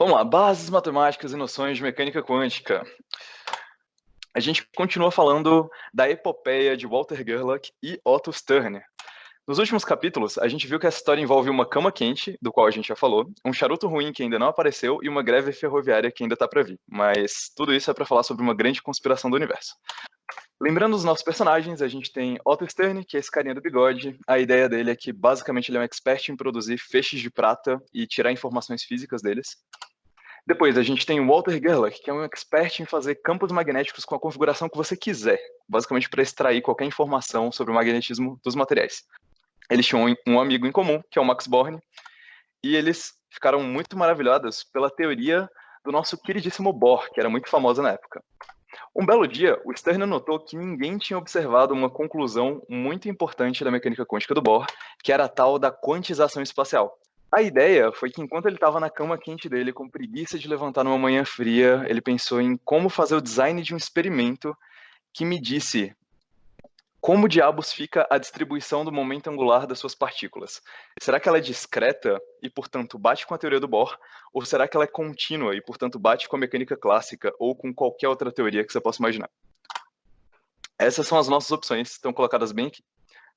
Vamos lá, bases matemáticas e noções de mecânica quântica. A gente continua falando da epopeia de Walter Gerlach e Otto Stern. Nos últimos capítulos, a gente viu que essa história envolve uma cama quente, do qual a gente já falou, um charuto ruim que ainda não apareceu e uma greve ferroviária que ainda tá pra vir. Mas tudo isso é pra falar sobre uma grande conspiração do universo. Lembrando os nossos personagens, a gente tem Otto Stern, que é esse carinha do bigode. A ideia dele é que basicamente ele é um expert em produzir feixes de prata e tirar informações físicas deles. Depois, a gente tem o Walter Gerlach, que é um expert em fazer campos magnéticos com a configuração que você quiser, basicamente para extrair qualquer informação sobre o magnetismo dos materiais. Eles tinham um amigo em comum, que é o Max Born, e eles ficaram muito maravilhados pela teoria do nosso queridíssimo Bohr, que era muito famosa na época. Um belo dia, o Stern notou que ninguém tinha observado uma conclusão muito importante da mecânica quântica do Bohr, que era a tal da quantização espacial. A ideia foi que enquanto ele estava na cama quente dele, com preguiça de levantar numa manhã fria, ele pensou em como fazer o design de um experimento que medisse como diabos fica a distribuição do momento angular das suas partículas. Será que ela é discreta e, portanto, bate com a teoria do Bohr? Ou será que ela é contínua e, portanto, bate com a mecânica clássica ou com qualquer outra teoria que você possa imaginar? Essas são as nossas opções, estão colocadas bem aqui.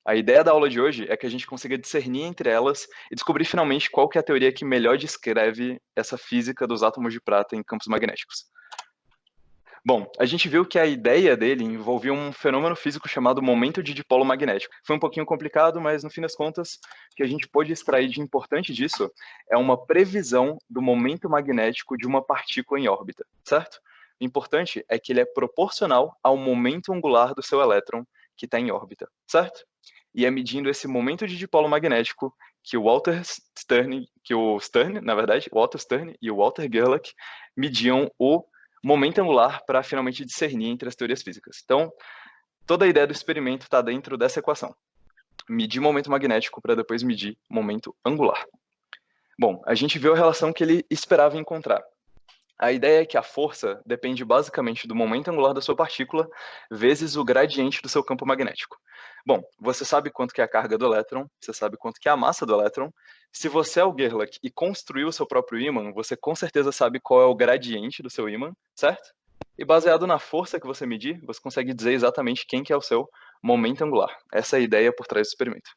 A ideia da aula de hoje é que a gente consiga discernir entre elas e descobrir finalmente qual que é a teoria que melhor descreve essa física dos átomos de prata em campos magnéticos. Bom, a gente viu que a ideia dele envolvia um fenômeno físico chamado momento de dipolo magnético. Foi um pouquinho complicado, mas no fim das contas, o que a gente pôde extrair de importante disso é uma previsão do momento magnético de uma partícula em órbita, certo? O importante é que ele é proporcional ao momento angular do seu elétron que está em órbita, certo? E é medindo esse momento de dipolo magnético que o Otto Stern e o Walter Gerlach mediam o momento angular para finalmente discernir entre as teorias físicas. Então, toda a ideia do experimento está dentro dessa equação. Medir momento magnético para depois medir momento angular. Bom, a gente viu a relação que ele esperava encontrar. A ideia é que a força depende basicamente do momento angular da sua partícula vezes o gradiente do seu campo magnético. Bom, você sabe quanto que é a carga do elétron, você sabe quanto que é a massa do elétron. Se você é o Gerlach e construiu o seu próprio ímã, você com certeza sabe qual é o gradiente do seu ímã, certo? E baseado na força que você medir, você consegue dizer exatamente quem que é o seu momento angular. Essa é a ideia por trás do experimento.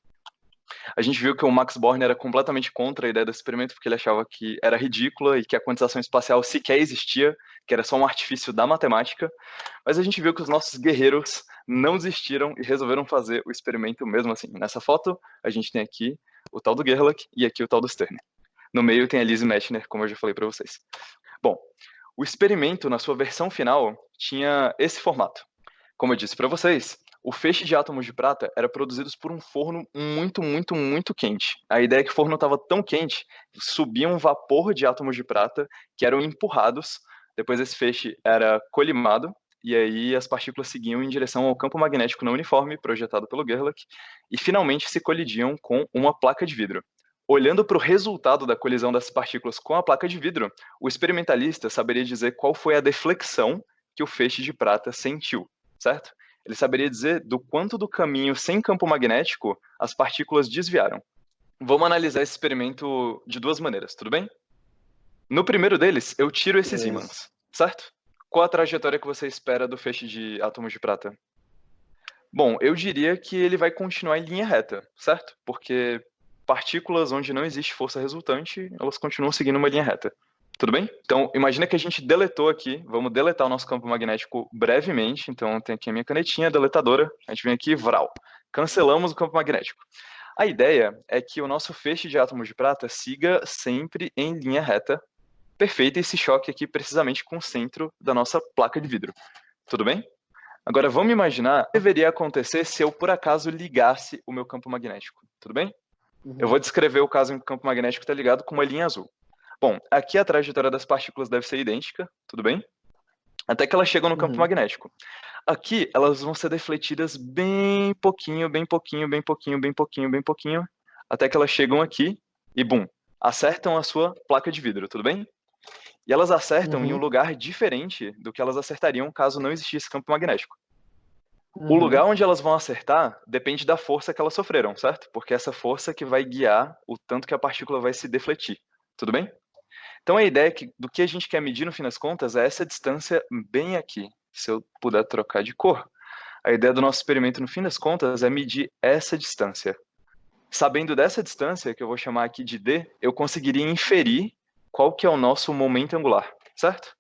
A gente viu que o Max Born era completamente contra a ideia do experimento, porque ele achava que era ridícula e que a quantização espacial sequer existia, que era só um artifício da matemática. Mas a gente viu que os nossos guerreiros não desistiram e resolveram fazer o experimento mesmo assim. Nessa foto, a gente tem aqui o tal do Gerlach e aqui o tal do Stern. No meio tem a Lise Meitner, como eu já falei para vocês. Bom, o experimento, na sua versão final, tinha esse formato. Como eu disse para vocês, o feixe de átomos de prata era produzido por um forno muito, muito, muito quente. A ideia é que o forno estava tão quente que subia um vapor de átomos de prata que eram empurrados. Depois esse feixe era colimado e aí as partículas seguiam em direção ao campo magnético não uniforme projetado pelo Gerlach e finalmente se colidiam com uma placa de vidro. Olhando para o resultado da colisão dessas partículas com a placa de vidro, o experimentalista saberia dizer qual foi a deflexão que o feixe de prata sentiu, certo? Ele saberia dizer do quanto do caminho sem campo magnético as partículas desviaram. Vamos analisar esse experimento de duas maneiras, tudo bem? No primeiro deles, eu tiro esses Beleza. ímãs, certo? Qual a trajetória que você espera do feixe de átomos de prata? Bom, eu diria que ele vai continuar em linha reta, certo? Porque partículas onde não existe força resultante, elas continuam seguindo uma linha reta. Tudo bem? Então, imagina que a gente deletou aqui, vamos deletar o nosso campo magnético brevemente. Então, tem aqui a minha canetinha deletadora, a gente vem aqui, vral. Cancelamos o campo magnético. A ideia é que o nosso feixe de átomos de prata siga sempre em linha reta, perfeita, e se choque aqui precisamente com o centro da nossa placa de vidro. Tudo bem? Agora, vamos imaginar o que deveria acontecer se eu, por acaso, ligasse o meu campo magnético. Tudo bem? Eu vou Uhum. descrever o caso em que o campo magnético está ligado com uma linha azul. Bom, aqui a trajetória das partículas deve ser idêntica, tudo bem? Até que elas chegam no campo Uhum. magnético. Aqui, elas vão ser defletidas bem pouquinho, bem pouquinho, bem pouquinho, bem pouquinho, bem pouquinho, até que elas chegam aqui e, bum, acertam a sua placa de vidro, tudo bem? E elas acertam em um Uhum. lugar diferente do que elas acertariam caso não existisse campo magnético. O lugar Uhum. onde elas vão acertar depende da força que elas sofreram, certo? Porque é essa força que vai guiar o tanto que a partícula vai se defletir. Tudo bem? Então a ideia do que a gente quer medir no fim das contas é essa distância bem aqui. Se eu puder trocar de cor. A ideia do nosso experimento no fim das contas é medir essa distância. Sabendo dessa distância, que eu vou chamar aqui de d, eu conseguiria inferir qual que é o nosso momento angular, certo?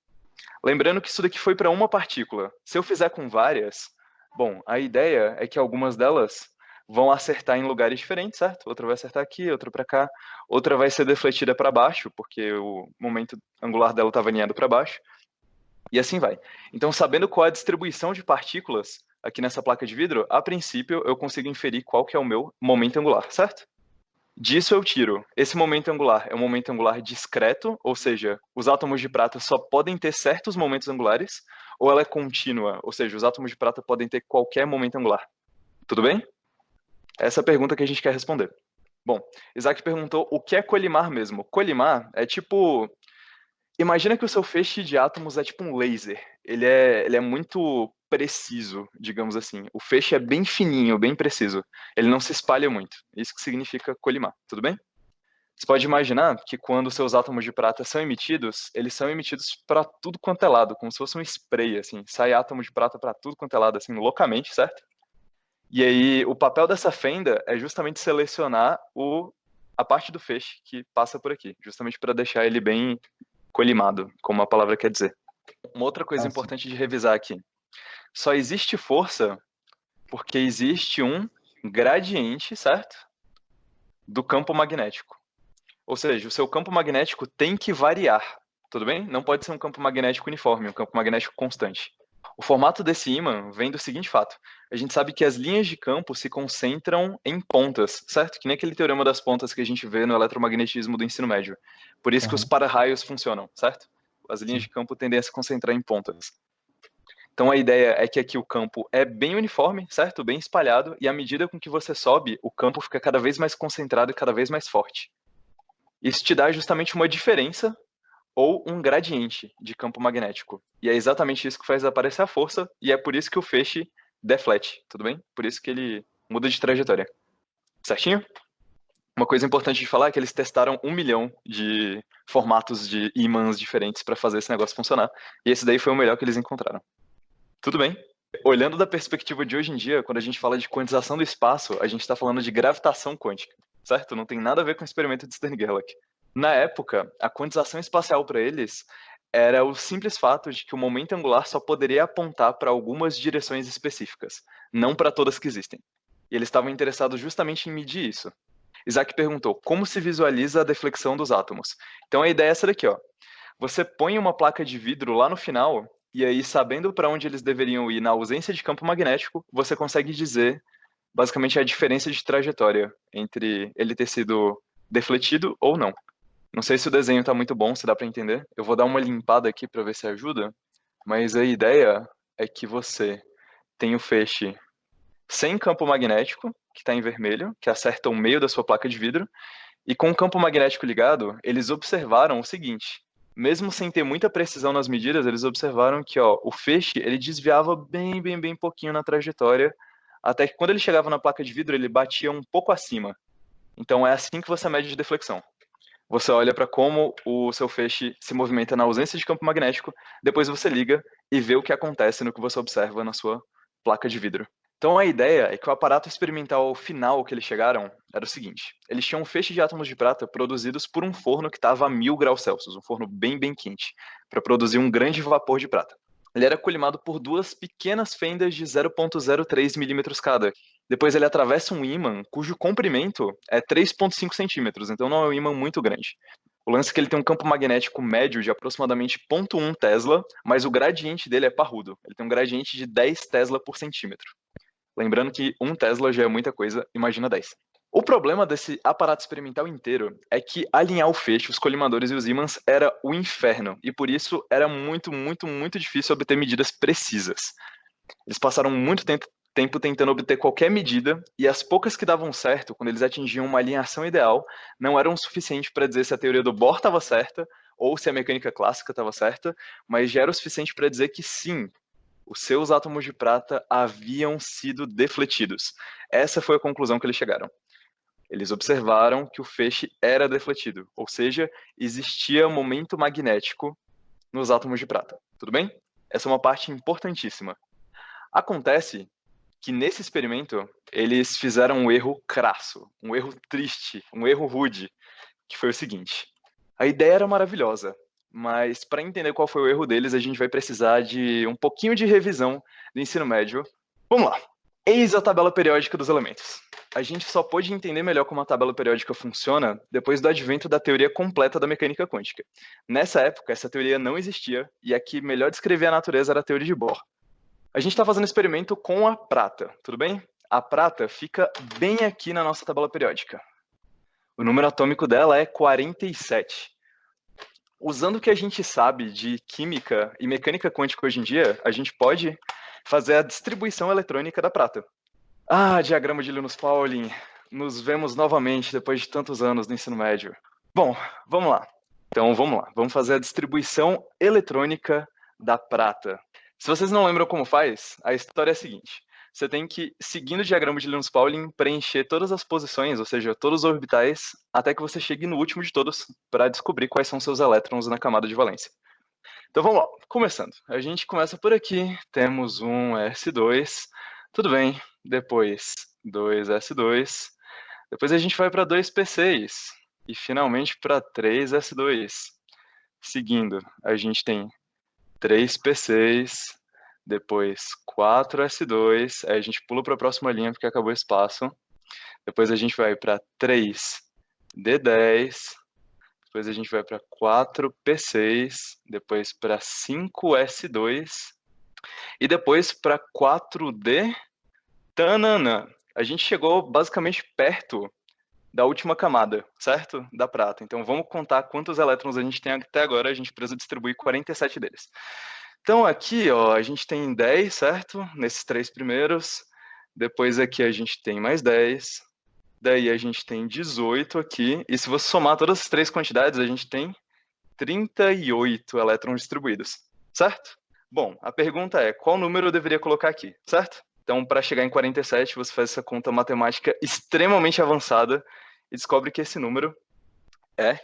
Lembrando que isso daqui foi para uma partícula. Se eu fizer com várias, bom, a ideia é que algumas delas vão acertar em lugares diferentes, certo? Outra vai acertar aqui, outra para cá, outra vai ser defletida para baixo, porque o momento angular dela estava alinhado para baixo, e assim vai. Então, sabendo qual é a distribuição de partículas aqui nessa placa de vidro, a princípio eu consigo inferir qual que é o meu momento angular, certo? Disso eu tiro, esse momento angular é um momento angular discreto, ou seja, os átomos de prata só podem ter certos momentos angulares, ou ela é contínua, ou seja, os átomos de prata podem ter qualquer momento angular. Tudo bem? Essa é a pergunta que a gente quer responder. Bom, Isaac perguntou o que é colimar mesmo. Colimar é tipo... Imagina que o seu feixe de átomos é tipo um laser. Ele é muito preciso, digamos assim. O feixe é bem fininho, bem preciso. Ele não se espalha muito. Isso que significa colimar, tudo bem? Você pode imaginar que quando seus átomos de prata são emitidos, eles são emitidos para tudo quanto é lado, como se fosse um spray, assim. Sai átomo de prata para tudo quanto é lado, assim, loucamente, certo? E aí, o papel dessa fenda é justamente selecionar a parte do feixe que passa por aqui, justamente para deixar ele bem colimado, como a palavra quer dizer. Uma outra coisa Sim. importante de revisar aqui. Só existe força porque existe um gradiente, certo? Do campo magnético. Ou seja, o seu campo magnético tem que variar, tudo bem? Não pode ser um campo magnético uniforme, um campo magnético constante. O formato desse ímã vem do seguinte fato. A gente sabe que as linhas de campo se concentram em pontas, certo? Que nem aquele teorema das pontas que a gente vê no eletromagnetismo do ensino médio. Por isso que os Aham, para-raios funcionam, certo? As linhas de sim. campo tendem a se concentrar em pontas. Então a ideia é que aqui o campo é bem uniforme, certo? Bem espalhado, e à medida com que você sobe, o campo fica cada vez mais concentrado e cada vez mais forte. Isso te dá justamente uma diferença ou um gradiente de campo magnético. E é exatamente isso que faz aparecer a força, e é por isso que o feixe deflete, tudo bem? Por isso que ele muda de trajetória. Certinho? Uma coisa importante de falar é que eles testaram 1 milhão de formatos de ímãs diferentes para fazer esse negócio funcionar, e esse daí foi o melhor que eles encontraram. Tudo bem? Olhando da perspectiva de hoje em dia, quando a gente fala de quantização do espaço, a gente está falando de gravitação quântica, certo? Não tem nada a ver com o experimento de Stern-Gerlach. Na época, a quantização espacial para eles era o simples fato de que o momento angular só poderia apontar para algumas direções específicas, não para todas que existem. E eles estavam interessados justamente em medir isso. Isaac perguntou, como se visualiza a deflexão dos átomos? Então a ideia é essa daqui, ó. Você põe uma placa de vidro lá no final, e aí, sabendo para onde eles deveriam ir na ausência de campo magnético, você consegue dizer basicamente a diferença de trajetória entre ele ter sido defletido ou não. Não sei se o desenho está muito bom, se dá para entender. Eu vou dar uma limpada aqui para ver se ajuda, mas a ideia é que você tem o feixe sem campo magnético, que está em vermelho, que acerta o meio da sua placa de vidro, e com o campo magnético ligado, eles observaram o seguinte: mesmo sem ter muita precisão nas medidas, eles observaram que ó, o feixe ele desviava bem pouquinho na trajetória, até que quando ele chegava na placa de vidro, ele batia um pouco acima. Então é assim que você mede de deflexão. Você olha para como o seu feixe se movimenta na ausência de campo magnético, depois você liga e vê o que acontece no que você observa na sua placa de vidro. Então a ideia é que o aparato experimental final que eles chegaram era o seguinte: eles tinham um feixe de átomos de prata produzidos por um forno que estava a 1000 graus Celsius, um forno bem quente, para produzir um grande vapor de prata. Ele era colimado por duas pequenas fendas de 0,03 milímetros cada. Depois ele atravessa um ímã cujo comprimento é 3,5 centímetros, então não é um ímã muito grande. O lance é que ele tem um campo magnético médio de aproximadamente 0,1 Tesla, mas o gradiente dele é parrudo. Ele tem um gradiente de 10 Tesla por centímetro. Lembrando que 1 Tesla já é muita coisa, imagina 10. O problema desse aparato experimental inteiro é que alinhar o feixe, os colimadores e os ímãs era o inferno, e por isso era muito difícil obter medidas precisas. Eles passaram muito tempo tentando obter qualquer medida, e as poucas que davam certo, quando eles atingiam uma alinhação ideal, não eram o suficiente para dizer se a teoria do Bohr estava certa ou se a mecânica clássica estava certa, mas já era o suficiente para dizer que sim, os seus átomos de prata haviam sido defletidos. Essa foi a conclusão que eles chegaram. Eles observaram que o feixe era defletido, ou seja, existia momento magnético nos átomos de prata. Tudo bem? Essa é uma parte importantíssima. Acontece que nesse experimento eles fizeram um erro crasso, um erro triste, um erro rude, que foi o seguinte: a ideia era maravilhosa, mas para entender qual foi o erro deles, a gente vai precisar de um pouquinho de revisão do ensino médio. Vamos lá. Eis a tabela periódica dos elementos. A gente só pôde entender melhor como a tabela periódica funciona depois do advento da teoria completa da mecânica quântica. Nessa época, essa teoria não existia e a que melhor descrevia a natureza era a teoria de Bohr. A gente está fazendo um experimento com a prata, tudo bem? A prata fica bem aqui na nossa tabela periódica. O número atômico dela é 47. Usando o que a gente sabe de química e mecânica quântica hoje em dia, a gente pode fazer a distribuição eletrônica da prata. Ah, diagrama de Linus-Pauling, nos vemos novamente depois de tantos anos no ensino médio. Bom, vamos lá. Então, vamos lá. Vamos fazer a distribuição eletrônica da prata. Se vocês não lembram como faz, a história é a seguinte. Você tem que, seguindo o diagrama de Linus-Pauling, preencher todas as posições, ou seja, todos os orbitais, até que você chegue no último de todos, para descobrir quais são seus elétrons na camada de valência. Então vamos lá, começando. A gente começa por aqui, temos um S2, tudo bem, depois 2S2, depois a gente vai para 2P6, e finalmente para 3S2. Seguindo, a gente tem 3P6, depois 4S2, aí a gente pula para a próxima linha porque acabou o espaço. Depois a gente vai para 3D10, depois a gente vai para 4P6, depois para 5S2 e depois para 4D. Tananã! A gente chegou basicamente perto da última camada, certo? Da prata. Então vamos contar quantos elétrons a gente tem até agora. A gente precisa distribuir 47 deles. Então aqui, ó, a gente tem 10, certo? Nesses três primeiros. Depois aqui a gente tem mais 10. Daí a gente tem 18 aqui. E se você somar todas as três quantidades, a gente tem 38 elétrons distribuídos, certo? Bom, a pergunta é, qual número eu deveria colocar aqui, certo? Então, para chegar em 47, você faz essa conta matemática extremamente avançada e descobre que esse número é,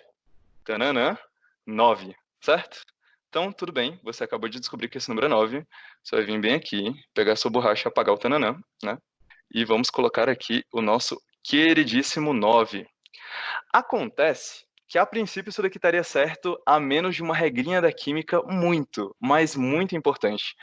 tananã, 9, certo? Então, tudo bem, você acabou de descobrir que esse número é 9, você vai vir bem aqui, pegar sua borracha e apagar o tananã, né? E vamos colocar aqui o nosso queridíssimo 9. Acontece que, a princípio, isso daqui estaria certo, a menos de uma regrinha da química muito, mas muito importante.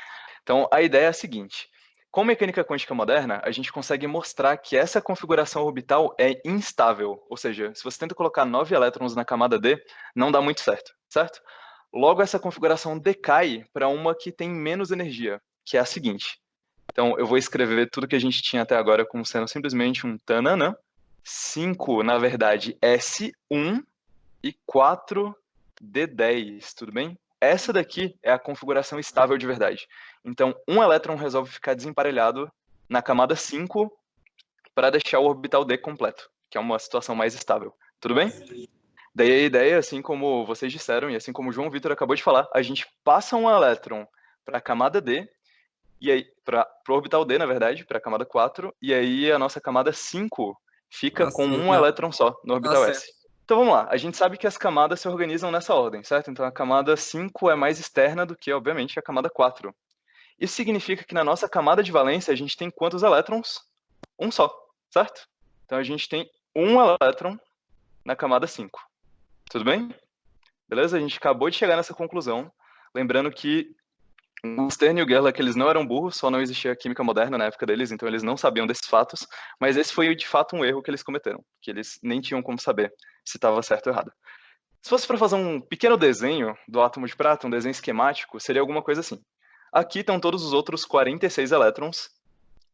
Então, a ideia é a seguinte. Com mecânica quântica moderna, a gente consegue mostrar que essa configuração orbital é instável, ou seja, se você tenta colocar 9 elétrons na camada D, não dá muito certo, certo? Logo, essa configuração decai para uma que tem menos energia, que é a seguinte. Então, eu vou escrever tudo que a gente tinha até agora como sendo simplesmente um tananã, 5, na verdade, S1 e 4D10, tudo bem? Essa daqui é a configuração estável de verdade. Então, um elétron resolve ficar desemparelhado na camada 5 para deixar o orbital D completo, que é uma situação mais estável. Tudo bem? Daí a ideia, assim como vocês disseram, e assim como o João Vitor acabou de falar, a gente passa um elétron para a camada D, e aí, para o orbital D, na verdade, para a camada 4, e aí a nossa camada 5 fica com um elétron só no orbital S. Então vamos lá, a gente sabe que as camadas se organizam nessa ordem, certo? Então a camada 5 é mais externa do que, obviamente, a camada 4. Isso significa que na nossa camada de valência a gente tem quantos elétrons? Um só, certo? Então a gente tem um elétron na camada 5. Tudo bem? Beleza? A gente acabou de chegar nessa conclusão, lembrando que o Stern e o Gerlach, eles não eram burros, só não existia química moderna na época deles, então eles não sabiam desses fatos, mas esse foi de fato um erro que eles cometeram, que eles nem tinham como saber se estava certo ou errado. Se fosse para fazer um pequeno desenho do átomo de prata, um desenho esquemático, seria alguma coisa assim. Aqui estão todos os outros 46 elétrons,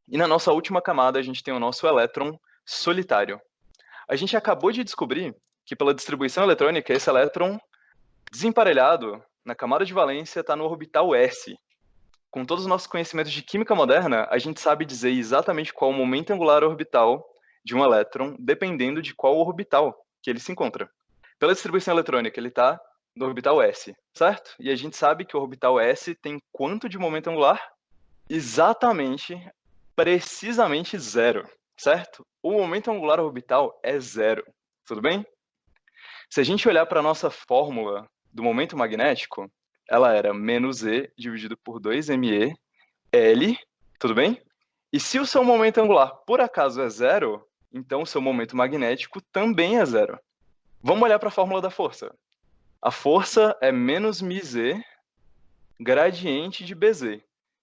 e na nossa última camada a gente tem o nosso elétron solitário. A gente acabou de descobrir que pela distribuição eletrônica, esse elétron desemparelhado na camada de valência está no orbital S. Com todos os nossos conhecimentos de química moderna, a gente sabe dizer exatamente qual o momento angular orbital de um elétron, dependendo de qual orbital que ele se encontra. Pela distribuição eletrônica, ele está no orbital S, certo? E a gente sabe que o orbital S tem quanto de momento angular? Exatamente, precisamente 0. certo? O momento angular orbital é zero, tudo bem? Se a gente olhar para a nossa fórmula do momento magnético, ela era menos E dividido por 2 me L, tudo bem? E se o seu momento angular por acaso é zero, então o seu momento magnético também é zero. Vamos olhar para a fórmula da força. A força é menos μz gradiente de Bz.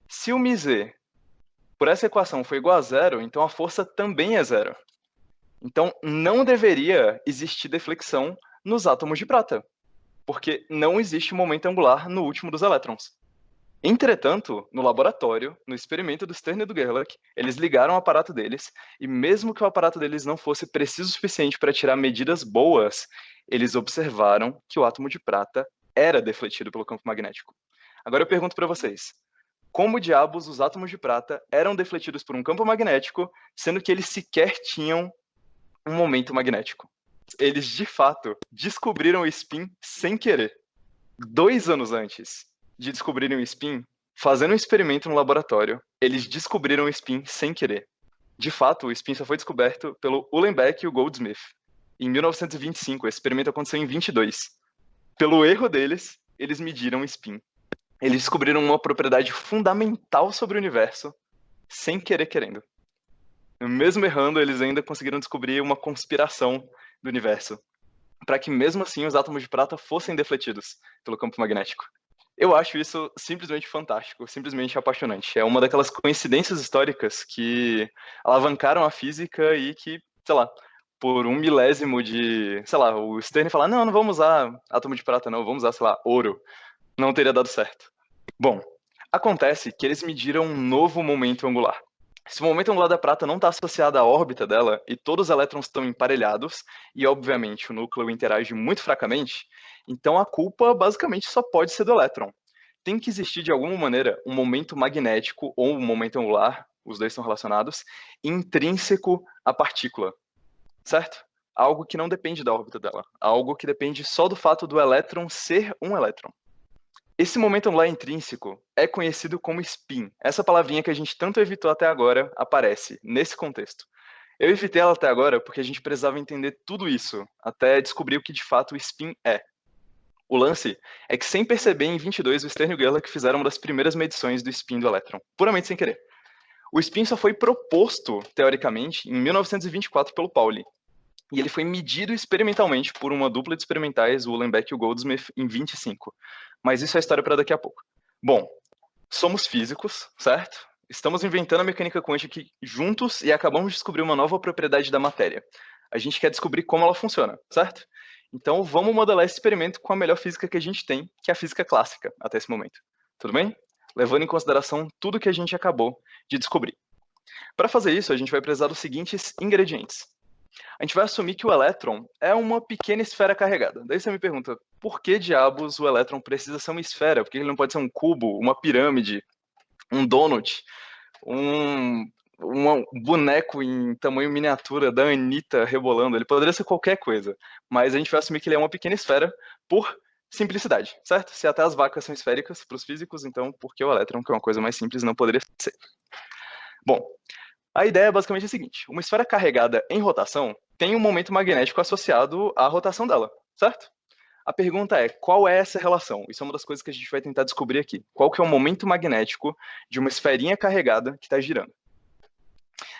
Se o μz por essa equação for igual a zero, então a força também é zero. Então não deveria existir deflexão nos átomos de prata, porque não existe momento angular no último dos elétrons. Entretanto, no laboratório, no experimento do Stern e do Gerlach, eles ligaram o aparato deles, e mesmo que o aparato deles não fosse preciso o suficiente para tirar medidas boas, eles observaram que o átomo de prata era defletido pelo campo magnético. Agora eu pergunto para vocês, como diabos os átomos de prata eram defletidos por um campo magnético, sendo que eles sequer tinham um momento magnético? Eles, de fato, descobriram o spin sem querer. 2 anos antes de descobrirem o spin, fazendo um experimento no laboratório, eles descobriram o spin sem querer. De fato, o spin só foi descoberto pelo Uhlenbeck e o Goldsmith. Em 1925, esse experimento aconteceu em 22. Pelo erro deles, eles mediram o spin. Eles descobriram uma propriedade fundamental sobre o universo, sem querer querendo. Mesmo errando, eles ainda conseguiram descobrir uma conspiração do universo, para que mesmo assim os átomos de prata fossem defletidos pelo campo magnético. Eu acho isso simplesmente fantástico, simplesmente apaixonante. É uma daquelas coincidências históricas que alavancaram a física e que, sei lá, por um milésimo de, sei lá, o Stern falar, não, não vamos usar átomo de prata não, vamos usar, sei lá, ouro. Não teria dado certo. Bom, acontece que eles mediram um novo momento angular. Se o momento angular da prata não está associado à órbita dela e todos os elétrons estão emparelhados, e obviamente o núcleo interage muito fracamente, então a culpa basicamente só pode ser do elétron. Tem que existir de alguma maneira um momento magnético ou um momento angular, os dois estão relacionados, intrínseco à partícula, certo? Algo que não depende da órbita dela, algo que depende só do fato do elétron ser um elétron. Esse momento angular intrínseco é conhecido como spin. Essa palavrinha que a gente tanto evitou até agora aparece nesse contexto. Eu evitei ela até agora porque a gente precisava entender tudo isso, até descobrir o que de fato o spin é. O lance é que, sem perceber, em 22, o Stern e o Gerlach fizeram uma das primeiras medições do spin do elétron, puramente sem querer. O spin só foi proposto, teoricamente, em 1924 pelo Pauli, e ele foi medido experimentalmente por uma dupla de experimentais, o Uhlenbeck e o Goldsmith, em 25. Mas isso é história para daqui a pouco. Bom, somos físicos, certo? Estamos inventando a mecânica quântica aqui juntos e acabamos de descobrir uma nova propriedade da matéria. A gente quer descobrir como ela funciona, certo? Então vamos modelar esse experimento com a melhor física que a gente tem, que é a física clássica, até esse momento. Tudo bem? Levando em consideração tudo que a gente acabou de descobrir. Para fazer isso, a gente vai precisar dos seguintes ingredientes. A gente vai assumir que o elétron é uma pequena esfera carregada. Daí você me pergunta, por que diabos o elétron precisa ser uma esfera? Por que ele não pode ser um cubo, uma pirâmide, um donut, um boneco em tamanho miniatura da Anitta rebolando? Ele poderia ser qualquer coisa, mas a gente vai assumir que ele é uma pequena esfera por simplicidade, certo? Se até as vacas são esféricas para os físicos, então por que o elétron, que é uma coisa mais simples, não poderia ser? Bom, a ideia é basicamente a seguinte: uma esfera carregada em rotação tem um momento magnético associado à rotação dela, certo? A pergunta é, qual é essa relação? Isso é uma das coisas que a gente vai tentar descobrir aqui. Qual que é o momento magnético de uma esferinha carregada que está girando?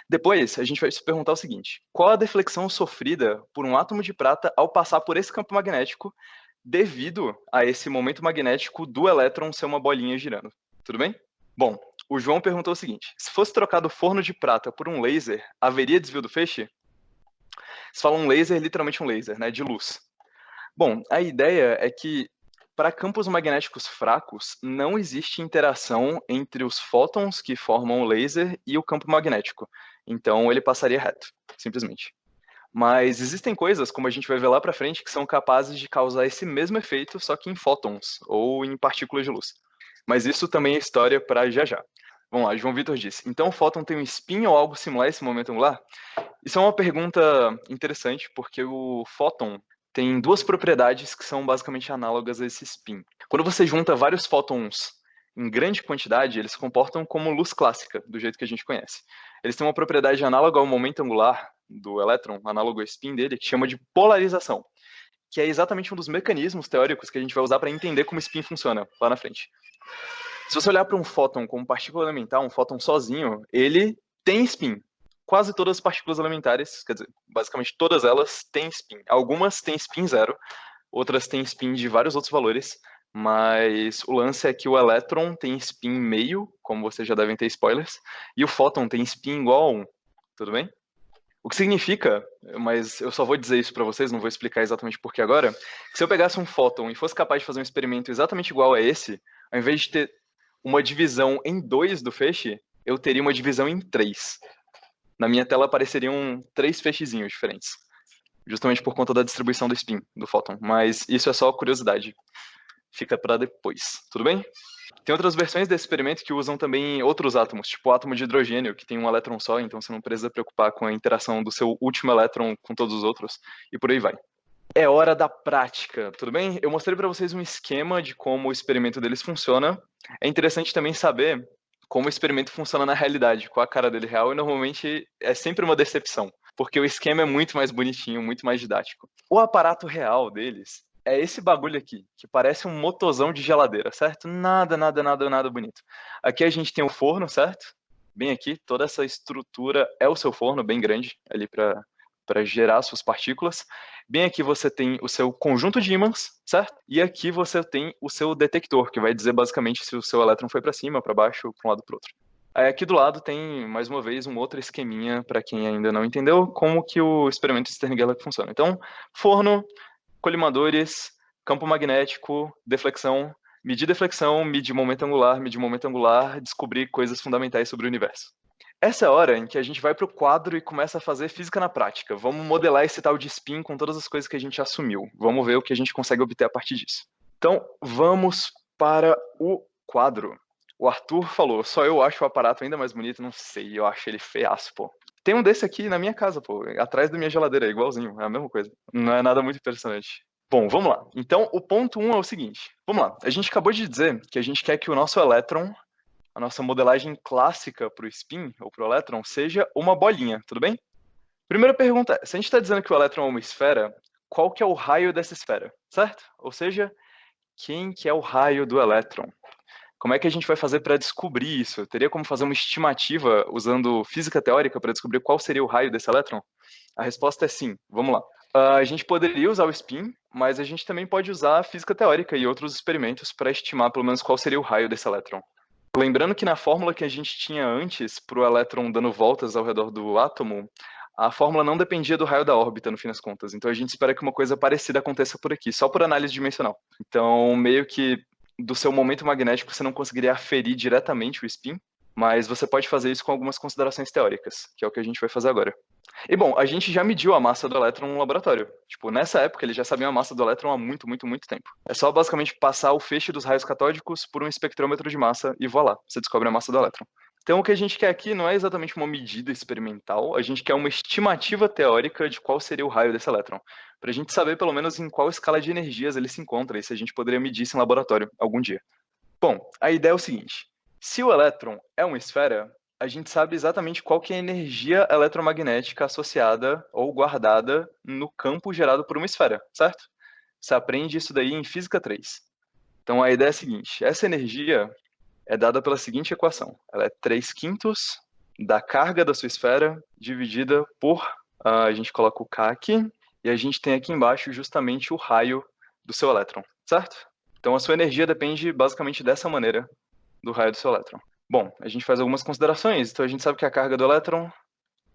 Depois, a gente vai se perguntar o seguinte: qual a deflexão sofrida por um átomo de prata ao passar por esse campo magnético devido a esse momento magnético do elétron ser uma bolinha girando? Tudo bem? Bom, o João perguntou o seguinte: se fosse trocado o forno de prata por um laser, haveria desvio do feixe? Se fala um laser, literalmente um laser, né, de luz. Bom, a ideia é que para campos magnéticos fracos, não existe interação entre os fótons que formam o laser e o campo magnético. Então ele passaria reto, simplesmente. Mas existem coisas, como a gente vai ver lá para frente, que são capazes de causar esse mesmo efeito, só que em fótons, ou em partículas de luz. Mas isso também é história para já já. Vamos lá, João Vitor disse: então o fóton tem um spin ou algo similar a esse momento angular? Isso é uma pergunta interessante, porque o fóton tem duas propriedades que são basicamente análogas a esse spin. Quando você junta vários fótons em grande quantidade, eles se comportam como luz clássica, do jeito que a gente conhece. Eles têm uma propriedade análoga ao momento angular do elétron, análogo ao spin dele, que chama de polarização, que é exatamente um dos mecanismos teóricos que a gente vai usar para entender como o spin funciona lá na frente. Se você olhar para um fóton como partícula elementar, um fóton sozinho, ele tem spin. Quase todas as partículas elementares, quer dizer, basicamente todas elas têm spin. Algumas têm spin zero, outras têm spin de vários outros valores, mas o lance é que o elétron tem spin meio, como vocês já devem ter spoilers, e o fóton tem spin igual a 1. Tudo bem? O que significa, mas eu só vou dizer isso para vocês, não vou explicar exatamente por que agora, que se eu pegasse um fóton e fosse capaz de fazer um experimento exatamente igual a esse, ao invés de ter uma divisão em 2 do feixe, eu teria uma divisão em 3. Na minha tela apareceriam 3 feixezinhos diferentes, justamente por conta da distribuição do spin do fóton, mas isso é só curiosidade. Fica para depois, tudo bem? Tem outras versões desse experimento que usam também outros átomos, tipo o átomo de hidrogênio, que tem um elétron só, então você não precisa preocupar com a interação do seu último elétron com todos os outros, e por aí vai. É hora da prática, tudo bem? Eu mostrei para vocês um esquema de como o experimento deles funciona. É interessante também saber como o experimento funciona na realidade, com a cara dele real, e normalmente é sempre uma decepção, porque o esquema é muito mais bonitinho, muito mais didático. O aparato real deles é esse bagulho aqui, que parece um motozão de geladeira, certo? Nada, nada, nada, nada bonito. Aqui a gente tem o forno, certo? Bem aqui, toda essa estrutura é o seu forno, bem grande, ali para gerar suas partículas. Bem aqui você tem o seu conjunto de ímãs, certo? E aqui você tem o seu detector, que vai dizer basicamente se o seu elétron foi para cima, para baixo, para um lado, para o outro. Aí aqui do lado tem, mais uma vez, um outro esqueminha, para quem ainda não entendeu, como que o experimento Stern-Gerlach funciona. Então, forno, colimadores, campo magnético, deflexão, medir momento angular, descobrir coisas fundamentais sobre o universo. Essa é a hora em que a gente vai para o quadro e começa a fazer física na prática. Vamos modelar esse tal de spin com todas as coisas que a gente assumiu. Vamos ver o que a gente consegue obter a partir disso. Então, vamos para o quadro. O Arthur falou, só eu acho o aparato ainda mais bonito. Não sei, eu acho ele feiaço, pô. Tem um desse aqui na minha casa, pô, atrás da minha geladeira, é igualzinho, é a mesma coisa. Não é nada muito impressionante. Bom, vamos lá. Então, o ponto 1 é o seguinte. Vamos lá. A gente acabou de dizer que a gente quer que o nosso elétron, a nossa modelagem clássica para o spin, ou para o elétron, seja uma bolinha, tudo bem? Primeira pergunta é, se a gente está dizendo que o elétron é uma esfera, qual que é o raio dessa esfera, certo? Ou seja, quem que é o raio do elétron? Como é que a gente vai fazer para descobrir isso? Teria como fazer uma estimativa usando física teórica para descobrir qual seria o raio desse elétron? A resposta é sim. Vamos lá. A gente poderia usar o spin, mas a gente também pode usar a física teórica e outros experimentos para estimar pelo menos qual seria o raio desse elétron. Lembrando que na fórmula que a gente tinha antes para o elétron dando voltas ao redor do átomo, a fórmula não dependia do raio da órbita, no fim das contas. Então a gente espera que uma coisa parecida aconteça por aqui, só por análise dimensional. Então, meio que do seu momento magnético você não conseguiria aferir diretamente o spin, mas você pode fazer isso com algumas considerações teóricas, que é o que a gente vai fazer agora. E bom, a gente já mediu a massa do elétron no laboratório. Tipo, nessa época eles já sabiam a massa do elétron há muito, muito, muito tempo. É só basicamente passar o feixe dos raios catódicos por um espectrômetro de massa e voilá, você descobre a massa do elétron. Então o que a gente quer aqui não é exatamente uma medida experimental, a gente quer uma estimativa teórica de qual seria o raio desse elétron, para a gente saber pelo menos em qual escala de energias ele se encontra e se a gente poderia medir isso em laboratório algum dia. Bom, a ideia é o seguinte, se o elétron é uma esfera, a gente sabe exatamente qual que é a energia eletromagnética associada ou guardada no campo gerado por uma esfera, certo? Você aprende isso daí em Física 3. Então a ideia é a seguinte, essa energia é dada pela seguinte equação. Ela é 3/5 da carga da sua esfera dividida por, a gente coloca o K aqui, e a gente tem aqui embaixo justamente o raio do seu elétron, certo? Então a sua energia depende basicamente dessa maneira do raio do seu elétron. Bom, a gente faz algumas considerações, então a gente sabe que a carga do elétron,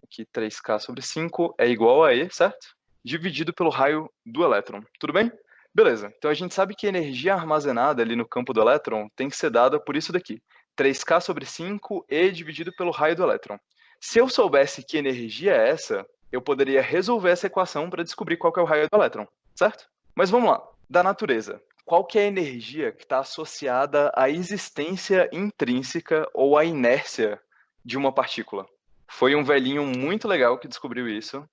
aqui 3K/5, é igual a E, certo? Dividido pelo raio do elétron, tudo bem? Beleza, então a gente sabe que a energia armazenada ali no campo do elétron tem que ser dada por isso daqui, 3K/5 E dividido pelo raio do elétron. Se eu soubesse que energia é essa, eu poderia resolver essa equação para descobrir qual que é o raio do elétron, certo? Mas vamos lá, da natureza. Qual que é a energia que está associada à existência intrínseca ou à inércia de uma partícula? Foi um velhinho muito legal que descobriu isso.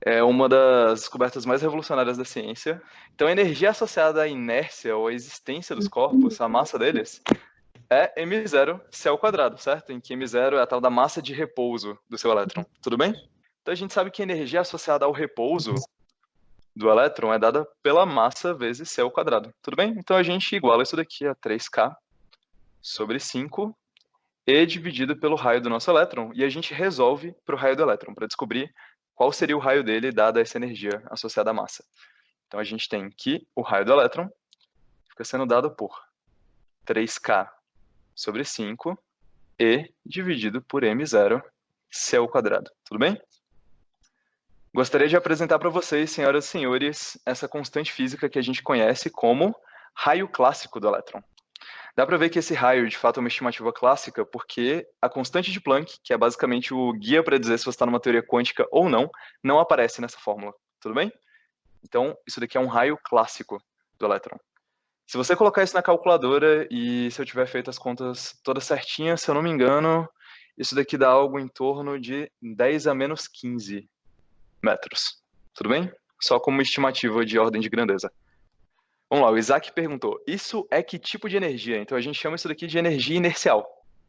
É uma das descobertas mais revolucionárias da ciência. Então, a energia associada à inércia ou à existência dos corpos, a massa deles, é m0c ao quadrado, certo? Em que m0 é a tal da massa de repouso do seu elétron, tudo bem? Então a gente sabe que a energia associada ao repouso do elétron é dada pela massa vezes c ao quadrado, tudo bem? Então a gente iguala isso daqui a 3k sobre 5 e dividido pelo raio do nosso elétron, e a gente resolve para o raio do elétron, para descobrir qual seria o raio dele dada essa energia associada à massa. Então a gente tem que o raio do elétron fica sendo dado por 3k sobre 5 e dividido por m0 c ao quadrado, tudo bem? Gostaria de apresentar para vocês, senhoras e senhores, essa constante física que a gente conhece como raio clássico do elétron. Dá para ver que esse raio, de fato, é uma estimativa clássica, porque a constante de Planck, que é basicamente o guia para dizer se você está numa teoria quântica ou não aparece nessa fórmula, tudo bem? Então, isso daqui é um raio clássico do elétron. Se você colocar isso na calculadora e se eu tiver feito as contas todas certinhas, se eu não me engano, isso daqui dá algo em torno de 10 a menos 15 metros, tudo bem? Só como estimativa de ordem de grandeza. Vamos lá, o Isaac perguntou, isso é que tipo de energia? Então a gente chama isso daqui de energia inercial.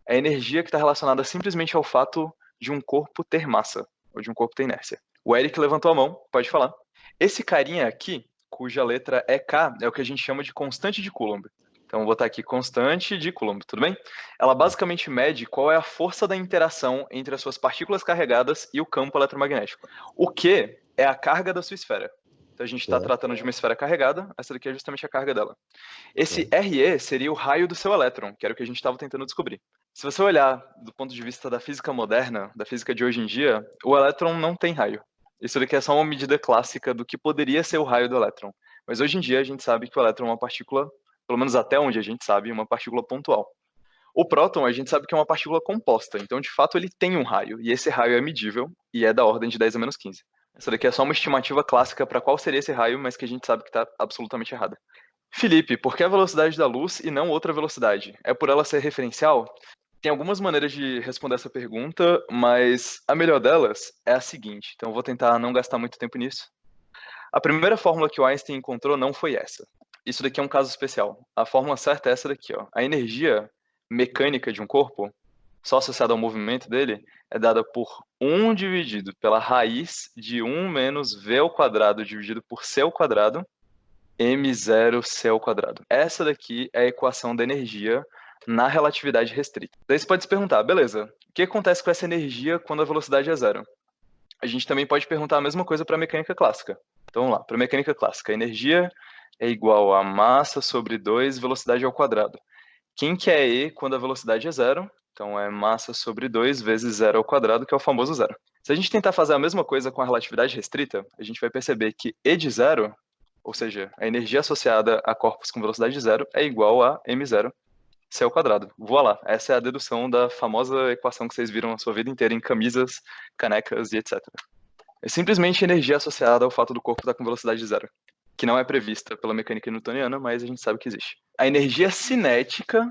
É a energia que está relacionada simplesmente ao fato de um corpo ter massa, ou de um corpo ter inércia. O Eric levantou a mão, pode falar. Esse carinha aqui, cuja letra é K, é o que a gente chama de constante de Coulomb. Então vou botar aqui constante de Coulomb, tudo bem? Ela basicamente mede qual é a força da interação entre as suas partículas carregadas e o campo eletromagnético. O Q é a carga da sua esfera. Então a gente está tratando de uma esfera carregada, essa daqui é justamente a carga dela. Esse RE seria o raio do seu elétron, que era o que a gente estava tentando descobrir. Se você olhar do ponto de vista da física moderna, da física de hoje em dia, o elétron não tem raio. Isso daqui é só uma medida clássica do que poderia ser o raio do elétron. Mas hoje em dia a gente sabe que o elétron é uma partícula, pelo menos até onde a gente sabe, uma partícula pontual. O próton a gente sabe que é uma partícula composta, então de fato ele tem um raio, e esse raio é medível e é da ordem de 10 a menos 15. Essa daqui é só uma estimativa clássica para qual seria esse raio, mas que a gente sabe que está absolutamente errada. Felipe, por que a velocidade da luz e não outra velocidade? É por ela ser referencial? Tem algumas maneiras de responder essa pergunta, mas a melhor delas é a seguinte, então eu vou tentar não gastar muito tempo nisso. A primeira fórmula que o Einstein encontrou não foi essa. Isso daqui é um caso especial. A fórmula certa é essa daqui, ó. A energia mecânica de um corpo, só associada ao movimento dele, é dada por 1 dividido pela raiz de 1 menos v ao quadrado dividido por c ao quadrado, m0c ao quadrado. Essa daqui é a equação da energia na relatividade restrita. Daí você pode se perguntar, beleza, o que acontece com essa energia quando a velocidade é zero? A gente também pode perguntar a mesma coisa para a mecânica clássica. Então vamos lá, para a mecânica clássica, a energia é igual a massa sobre 2 velocidade ao quadrado. Quem que é E quando a velocidade é zero? Então é massa sobre 2 vezes zero ao quadrado, que é o famoso zero. Se a gente tentar fazer a mesma coisa com a relatividade restrita, a gente vai perceber que E de zero, ou seja, a energia associada a corpos com velocidade zero, é igual a m0 c ao quadrado. Voa lá. Essa é a dedução da famosa equação que vocês viram a sua vida inteira em camisas, canecas e etc. É simplesmente energia associada ao fato do corpo estar com velocidade zero, que não é prevista pela mecânica newtoniana, mas a gente sabe que existe. A energia cinética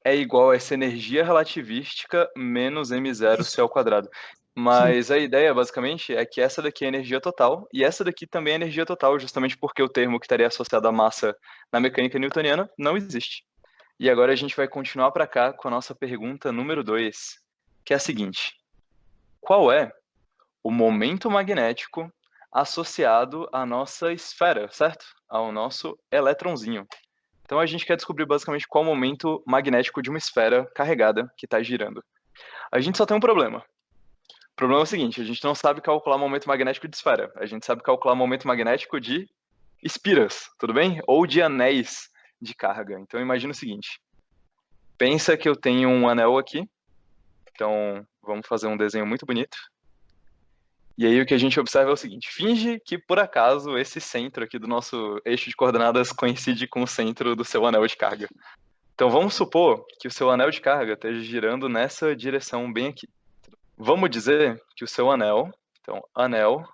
é igual a essa energia relativística menos m0 c ao quadrado. Mas a ideia, basicamente, é que essa daqui é energia total, e essa daqui também é energia total, justamente porque o termo que estaria associado à massa na mecânica newtoniana não existe. E agora a gente vai continuar para cá com a nossa pergunta número 2, que é a seguinte: qual é o momento magnético associado à nossa esfera, certo? Ao nosso elétronzinho. Então a gente quer descobrir basicamente qual o momento magnético de uma esfera carregada que está girando. A gente só tem um problema. O problema é o seguinte, a gente não sabe calcular o momento magnético de esfera. A gente sabe calcular o momento magnético de espiras, tudo bem? Ou de anéis de carga. Então imagina o seguinte. Pensa que eu tenho um anel aqui. Então vamos fazer um desenho muito bonito. E aí o que a gente observa é o seguinte, finge que por acaso esse centro aqui do nosso eixo de coordenadas coincide com o centro do seu anel de carga. Então vamos supor que o seu anel de carga esteja girando nessa direção bem aqui. Vamos dizer que o seu anel, então anel,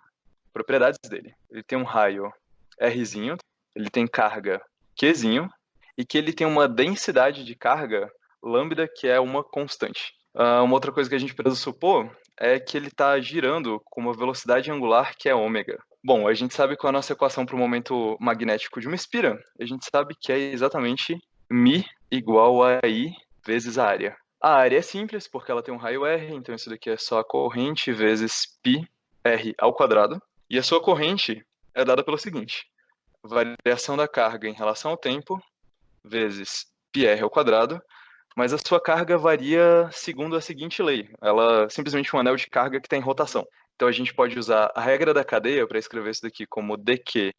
propriedades dele, ele tem um raio Rzinho, ele tem carga Qzinho, e que ele tem uma densidade de carga lambda que é uma constante. Uma outra coisa que a gente precisa supor é que ele está girando com uma velocidade angular que é ômega. Bom, a gente sabe qual é a nossa equação para o momento magnético de uma espira. A gente sabe que é exatamente μ igual a I vezes a área. A área é simples, porque ela tem um raio R, então isso daqui é só a corrente vezes πr ao quadrado. E a sua corrente é dada pelo seguinte: variação da carga em relação ao tempo vezes πr ao quadrado, mas a sua carga varia segundo a seguinte lei. Ela é simplesmente um anel de carga que está em rotação. Então a gente pode usar a regra da cadeia para escrever isso daqui como dq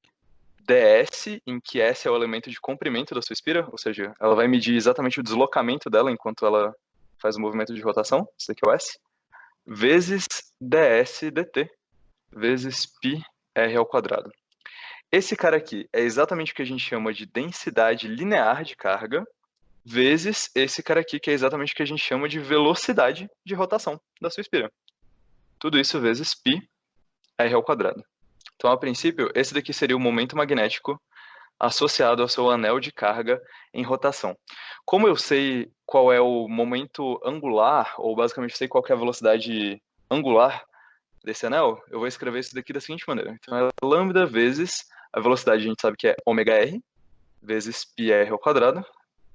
ds, em que S é o elemento de comprimento da sua espira, ou seja, ela vai medir exatamente o deslocamento dela enquanto ela faz o movimento de rotação, isso aqui é o S, vezes ds dt, vezes πr ao quadrado. Esse cara aqui é exatamente o que a gente chama de densidade linear de carga, vezes esse cara aqui, que é exatamente o que a gente chama de velocidade de rotação da sua espira. Tudo isso vezes πr ao quadrado. Então, a princípio, esse daqui seria o momento magnético associado ao seu anel de carga em rotação. Como eu sei qual é o momento angular, ou basicamente sei qual é a velocidade angular desse anel, eu vou escrever isso daqui da seguinte maneira. Então, é lambda vezes a velocidade, a gente sabe que é ômega r, vezes πr ao quadrado.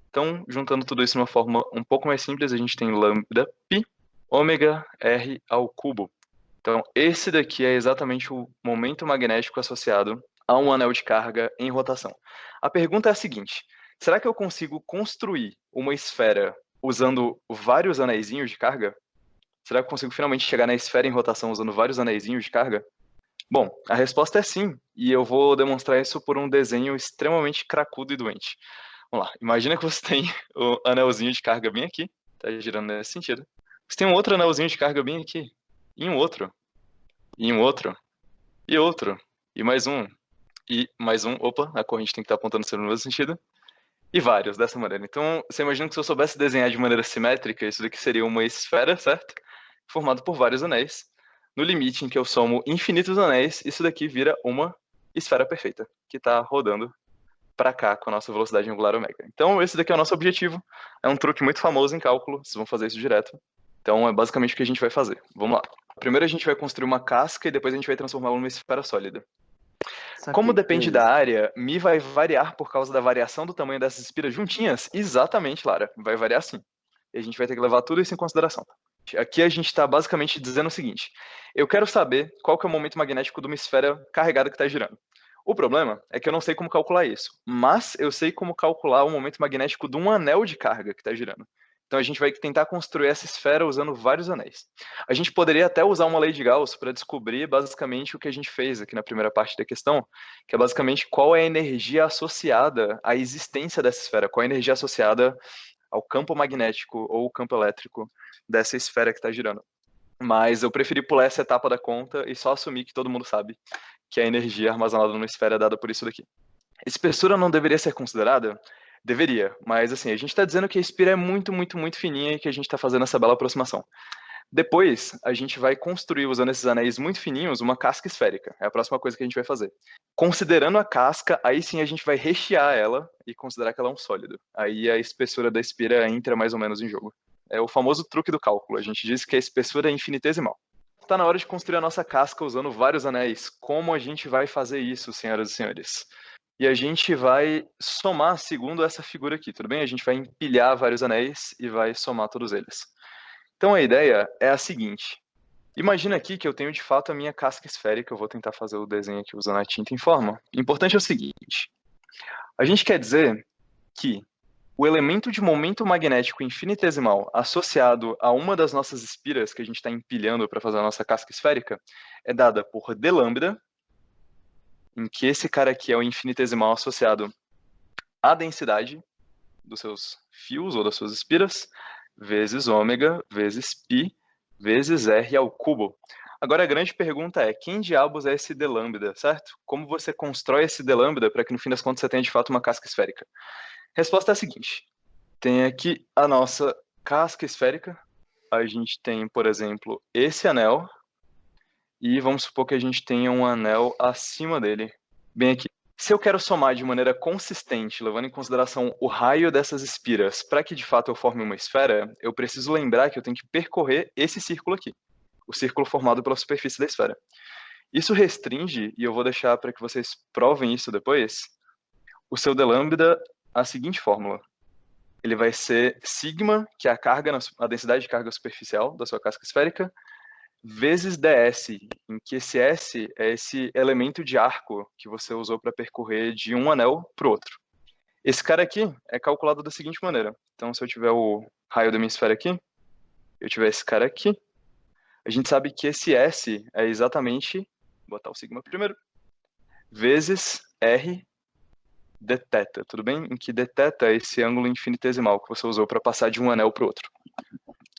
Então, juntando tudo isso de uma forma um pouco mais simples, a gente tem lambda π ômega r ao cubo. Então, esse daqui é exatamente o momento magnético associado a um anel de carga em rotação. A pergunta é a seguinte: será que eu consigo construir uma esfera usando vários anéisinhos de carga? Será que eu consigo finalmente chegar na esfera em rotação usando vários anéisinhos de carga? Bom, a resposta é sim, e eu vou demonstrar isso por um desenho extremamente cracudo e doente. Vamos lá, imagina que você tem o anelzinho de carga bem aqui, tá girando nesse sentido. Você tem um outro anelzinho de carga bem aqui, e um outro, e um outro, e outro, e mais um, opa, a corrente tem que estar apontando sempre no mesmo sentido, e vários dessa maneira. Então, você imagina que se eu soubesse desenhar de maneira simétrica, isso daqui seria uma esfera, certo? Formada por vários anéis. No limite em que eu somo infinitos anéis, isso daqui vira uma esfera perfeita, que está rodando para cá com a nossa velocidade angular ômega. Então, esse daqui é o nosso objetivo. É um truque muito famoso em cálculo, vocês vão fazer isso direto. Então, é basicamente o que a gente vai fazer. Vamos lá. Primeiro a gente vai construir uma casca e depois a gente vai transformá-la numa esfera sólida. Como Saquei, depende da beleza. área, Mi vai variar por causa da variação do tamanho dessas espiras juntinhas? Exatamente, Lara. Vai variar sim. E a gente vai ter que levar tudo isso em consideração. Aqui a gente está basicamente dizendo o seguinte: eu quero saber qual que é o momento magnético de uma esfera carregada que está girando. O problema é que eu não sei como calcular isso, mas eu sei como calcular o momento magnético de um anel de carga que está girando. Então a gente vai tentar construir essa esfera usando vários anéis. A gente poderia até usar uma lei de Gauss para descobrir basicamente o que a gente fez aqui na primeira parte da questão, que é basicamente qual é a energia associada à existência dessa esfera, qual é a energia associada ao campo magnético ou campo elétrico dessa esfera que está girando. Mas eu preferi pular essa etapa da conta e só assumir que todo mundo sabe que a energia armazenada numa esfera é dada por isso daqui. Espessura não deveria ser considerada? Deveria, mas assim, a gente está dizendo que a espira é muito, muito, muito fininha e que a gente está fazendo essa bela aproximação. Depois, a gente vai construir, usando esses anéis muito fininhos, uma casca esférica. É a próxima coisa que a gente vai fazer. Considerando a casca, aí sim a gente vai rechear ela e considerar que ela é um sólido. Aí a espessura da espira entra mais ou menos em jogo. É o famoso truque do cálculo. A gente diz que a espessura é infinitesimal. Está na hora de construir a nossa casca usando vários anéis. Como a gente vai fazer isso, senhoras e senhores? E a gente vai somar segundo essa figura aqui, tudo bem? A gente vai empilhar vários anéis e vai somar todos eles. Então a ideia é a seguinte: imagina aqui que eu tenho de fato a minha casca esférica, eu vou tentar fazer o desenho aqui usando a tinta em forma. O importante é o seguinte: a gente quer dizer que o elemento de momento magnético infinitesimal associado a uma das nossas espiras que a gente está empilhando para fazer a nossa casca esférica é dada por d lambda, em que esse cara aqui é o infinitesimal associado à densidade dos seus fios ou das suas espiras, vezes ômega, vezes π, vezes r ao cubo. Agora a grande pergunta é: quem diabos é esse d lambda, certo? Como você constrói esse d lambda para que no fim das contas você tenha de fato uma casca esférica? Resposta é a seguinte: tem aqui a nossa casca esférica, a gente tem, por exemplo, esse anel, e vamos supor que a gente tenha um anel acima dele, bem aqui. Se eu quero somar de maneira consistente, levando em consideração o raio dessas espiras, para que de fato eu forme uma esfera, eu preciso lembrar que eu tenho que percorrer esse círculo aqui, o círculo formado pela superfície da esfera. Isso restringe, e eu vou deixar para que vocês provem isso depois, o seu d lambda à seguinte fórmula: ele vai ser sigma, que é a densidade de carga superficial da sua casca esférica, vezes ds, em que esse S é esse elemento de arco que você usou para percorrer de um anel para o outro. Esse cara aqui é calculado da seguinte maneira. Então, se eu tiver o raio da minha esfera aqui, eu tiver esse cara aqui, a gente sabe que esse S é exatamente, vou botar o sigma primeiro, vezes R dθ, tudo bem? Em que dθ é esse ângulo infinitesimal que você usou para passar de um anel para o outro.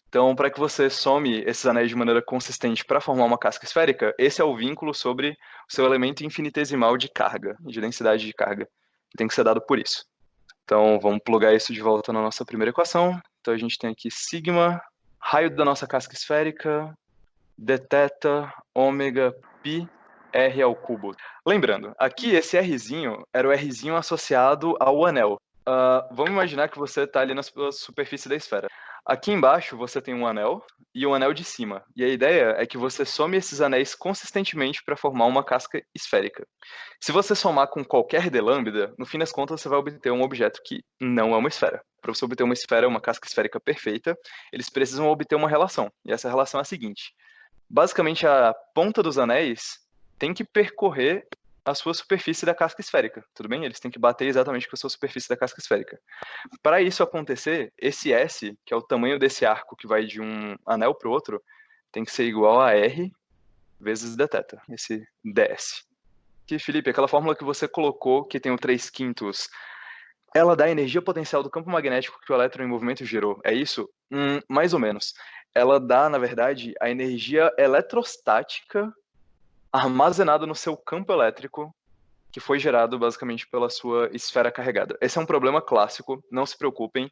Então, para que você some esses anéis de maneira consistente para formar uma casca esférica, esse é o vínculo sobre o seu elemento infinitesimal de carga, de densidade de carga. Tem que ser dado por isso. Então, vamos plugar isso de volta na nossa primeira equação. Então, a gente tem aqui sigma, raio da nossa casca esférica, dθ, ômega, π, r ao cubo. Lembrando, aqui esse rzinho era o rzinho associado ao anel. Vamos imaginar que você está ali na superfície da esfera. Aqui embaixo você tem um anel e um anel de cima. E a ideia é que você some esses anéis consistentemente para formar uma casca esférica. Se você somar com qualquer d lambda, no fim das contas você vai obter um objeto que não é uma esfera. Para você obter uma esfera, uma casca esférica perfeita, eles precisam obter uma relação. E essa relação é a seguinte. Basicamente, a ponta dos anéis tem que percorrer a sua superfície da casca esférica, tudo bem? Eles têm que bater exatamente com a sua superfície da casca esférica. Para isso acontecer, esse S, que é o tamanho desse arco que vai de um anel para o outro, tem que ser igual a R vezes dθ, esse ds. E, Felipe, aquela fórmula que você colocou, que tem o 3/5, ela dá a energia potencial do campo magnético que o elétron em movimento gerou, é isso? Mais ou menos. Ela dá, na verdade, a energia eletrostática armazenada no seu campo elétrico, que foi gerado basicamente pela sua esfera carregada. Esse é um problema clássico, não se preocupem.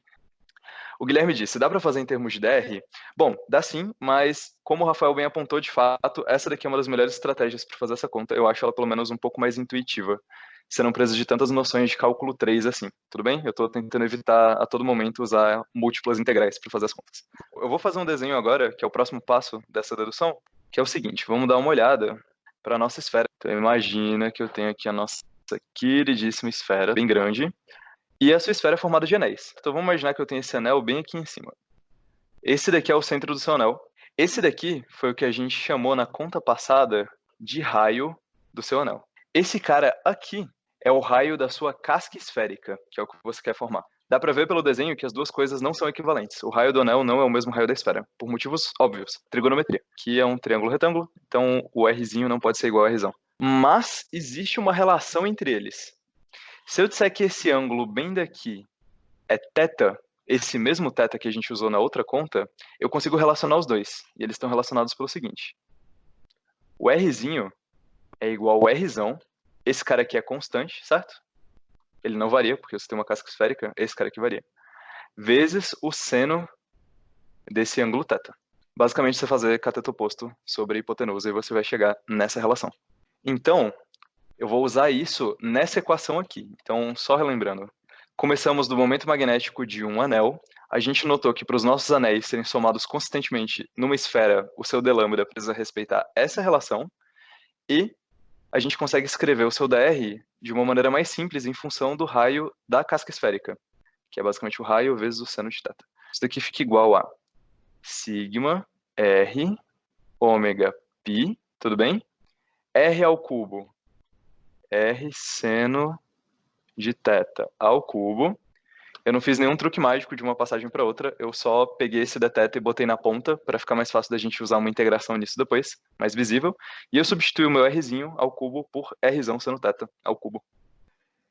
O Guilherme disse, dá para fazer em termos de DR? Bom, dá sim, mas como o Rafael bem apontou, de fato, essa daqui é uma das melhores estratégias para fazer essa conta. Eu acho ela pelo menos um pouco mais intuitiva. Você não precisa de tantas noções de cálculo 3 assim, tudo bem? Eu estou tentando evitar a todo momento usar múltiplas integrais para fazer as contas. Eu vou fazer um desenho agora, que é o próximo passo dessa dedução, que é o seguinte, vamos dar uma olhada para a nossa esfera. Então imagina que eu tenho aqui a nossa queridíssima esfera, bem grande, e a sua esfera é formada de anéis. Então vamos imaginar que eu tenho esse anel bem aqui em cima. Esse daqui é o centro do seu anel. Esse daqui foi o que a gente chamou na conta passada de raio do seu anel. Esse cara aqui é o raio da sua casca esférica, que é o que você quer formar. Dá pra ver pelo desenho que as duas coisas não são equivalentes. O raio do anel não é o mesmo raio da esfera, por motivos óbvios. Trigonometria, que é um triângulo retângulo, então o Rzinho não pode ser igual a Rzão. Mas existe uma relação entre eles. Se eu disser que esse ângulo bem daqui é θ, esse mesmo θ que a gente usou na outra conta, eu consigo relacionar os dois. E eles estão relacionados pelo seguinte. O Rzinho é igual ao Rzão. Esse cara aqui é constante, certo? Ele não varia, porque você tem uma casca esférica. Esse cara aqui varia. Vezes o seno desse ângulo θ. Basicamente, você fazer cateto oposto sobre a hipotenusa e você vai chegar nessa relação. Então, eu vou usar isso nessa equação aqui. Então, só relembrando. Começamos do momento magnético de um anel. A gente notou que para os nossos anéis serem somados consistentemente numa esfera, o seu d lambda precisa respeitar essa relação. E a gente consegue escrever o seu dr de uma maneira mais simples em função do raio da casca esférica, que é basicamente o raio vezes o seno de θ. Isso daqui fica igual a sigma r ômega π, tudo bem? R ao cubo, r seno de θ ao cubo. Eu não fiz nenhum truque mágico de uma passagem para outra, eu só peguei esse dθ e botei na ponta para ficar mais fácil da gente usar uma integração nisso depois, mais visível, e eu substituí o meu rzinho ao cubo por rzão seno θ ao cubo.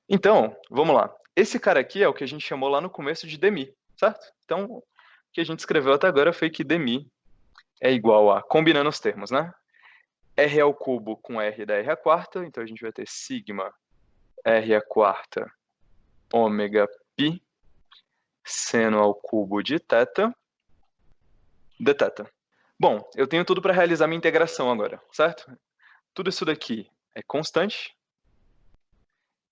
Então, vamos lá. Esse cara aqui é o que a gente chamou lá no começo de dmi, certo? Então, o que a gente escreveu até agora foi que dmi é igual a, combinando os termos, né? R ao cubo com R da R à quarta, então a gente vai ter sigma R à quarta ômega π seno ao cubo de θ dθ. Bom, eu tenho tudo para realizar minha integração agora, certo? Tudo isso daqui é constante.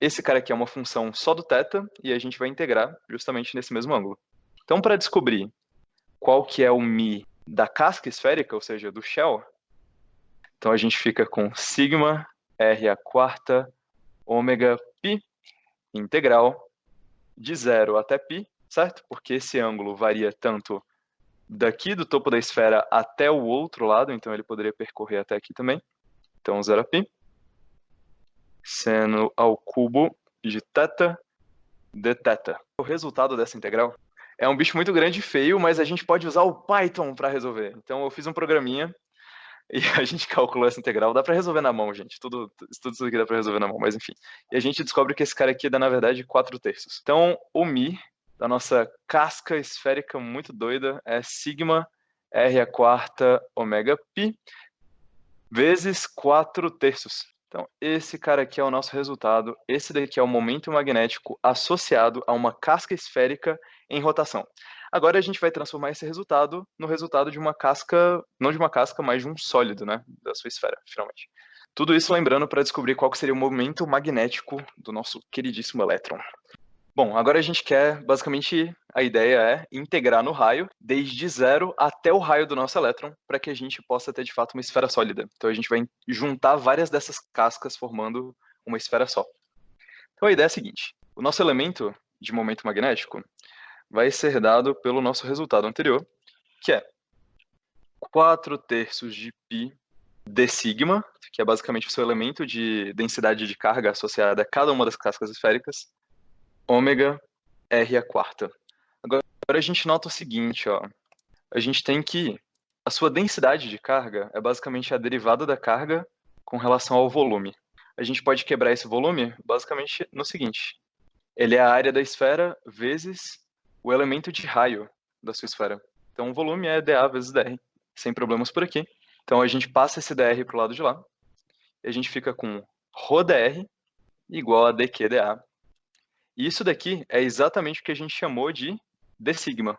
Esse cara aqui é uma função só do θ e a gente vai integrar justamente nesse mesmo ângulo. Então, para descobrir qual que é o μ da casca esférica, ou seja, do shell, então a gente fica com sigma r à quarta ômega π integral de 0 até π certo? Porque esse ângulo varia tanto daqui do topo da esfera até o outro lado, então ele poderia percorrer até aqui também. Então, 0π, seno ao cubo de θ dθ. O resultado dessa integral é um bicho muito grande e feio, mas a gente pode usar o Python para resolver. Então, eu fiz um programinha e a gente calculou essa integral. Dá para resolver na mão, gente. Tudo isso aqui dá para resolver na mão, mas enfim. E a gente descobre que esse cara aqui dá, na verdade, 4/3. Então, o μ da nossa casca esférica muito doida é sigma r² ômega π vezes 4/3. Então, esse cara aqui é o nosso resultado. Esse daqui é o momento magnético associado a uma casca esférica em rotação. Agora a gente vai transformar esse resultado no resultado de uma casca, não de uma casca, mas de um sólido, né, da sua esfera, finalmente. Tudo isso lembrando para descobrir qual que seria o momento magnético do nosso queridíssimo elétron. Bom, agora a gente quer, basicamente, a ideia é integrar no raio, desde zero até o raio do nosso elétron, para que a gente possa ter, de fato, uma esfera sólida. Então a gente vai juntar várias dessas cascas formando uma esfera só. Então a ideia é a seguinte, o nosso elemento de momento magnético vai ser dado pelo nosso resultado anterior, que é 4/3 de π d sigma, que é basicamente o seu elemento de densidade de carga associada a cada uma das cascas esféricas, ômega r². Agora a gente nota o seguinte, ó, a gente tem que a sua densidade de carga é basicamente a derivada da carga com relação ao volume. A gente pode quebrar esse volume basicamente no seguinte, ele é a área da esfera vezes o elemento de raio da sua esfera. Então o volume é dA vezes dr, sem problemas por aqui. Então a gente passa esse dr para o lado de lá, e a gente fica com ρdr igual a dQdA. E isso daqui é exatamente o que a gente chamou de d sigma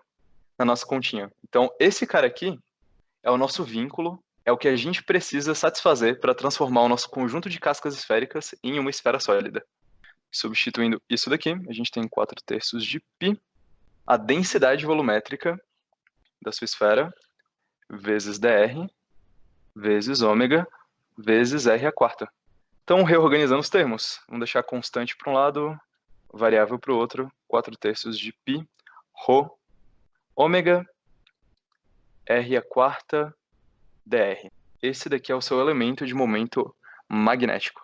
na nossa continha. Então, esse cara aqui é o nosso vínculo, é o que a gente precisa satisfazer para transformar o nosso conjunto de cascas esféricas em uma esfera sólida. Substituindo isso daqui, a gente tem 4/3 de π, a densidade volumétrica da sua esfera, vezes dr, vezes ômega, vezes r². Então, reorganizando os termos, vamos deixar constante para um lado, variável para o outro, 4/3 de π, ρ, ômega, r² dr. Esse daqui é o seu elemento de momento magnético.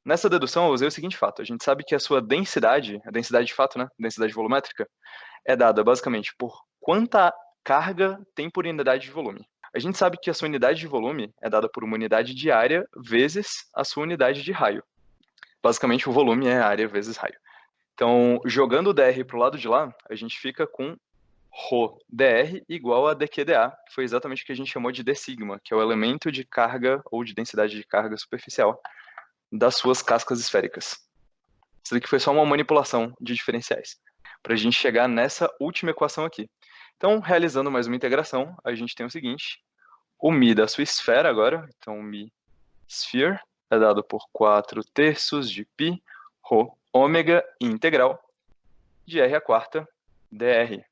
Nessa dedução, eu usei o seguinte fato. A gente sabe que a sua densidade, a densidade de fato, né, densidade volumétrica, é dada basicamente por quanta carga tem por unidade de volume. A gente sabe que a sua unidade de volume é dada por uma unidade de área vezes a sua unidade de raio. Basicamente, o volume é área vezes raio. Então, jogando o dr para o lado de lá, a gente fica com ρdr igual a dQdA, que foi exatamente o que a gente chamou de d sigma, que é o elemento de carga ou de densidade de carga superficial das suas cascas esféricas. Isso daqui foi só uma manipulação de diferenciais, para a gente chegar nessa última equação aqui. Então, realizando mais uma integração, a gente tem o seguinte, o μ da sua esfera agora, então o μ sphere é dado por 4/3 de π, ρ, ômega integral de r² dr.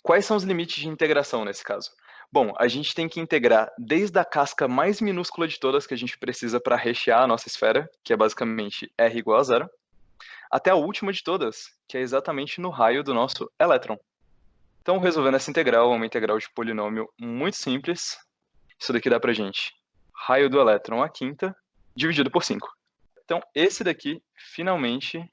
Quais são os limites de integração nesse caso? Bom, a gente tem que integrar desde a casca mais minúscula de todas que a gente precisa para rechear a nossa esfera, que é basicamente r igual a 0, até a última de todas, que é exatamente no raio do nosso elétron. Então, resolvendo essa integral, é uma integral de polinômio muito simples. Isso daqui dá pra gente raio do elétron à quinta, dividido por 5. Então, esse daqui, finalmente,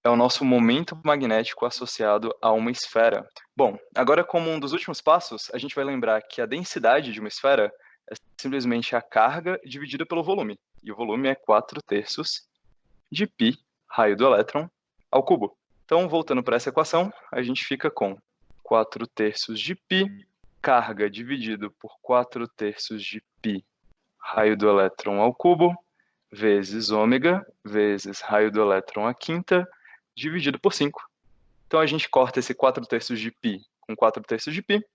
é o nosso momento magnético associado a uma esfera. Bom, agora como um dos últimos passos, a gente vai lembrar que a densidade de uma esfera é simplesmente a carga dividida pelo volume. E o volume é 4/3 de π, raio do elétron, ao cubo. Então, voltando para essa equação, a gente fica com 4/3 de π, carga dividido por 4/3 de π, raio do elétron ao cubo, vezes ômega, vezes raio do elétron à quinta, dividido por 5. Então a gente corta esse 4/3 de π com 4/3 de π,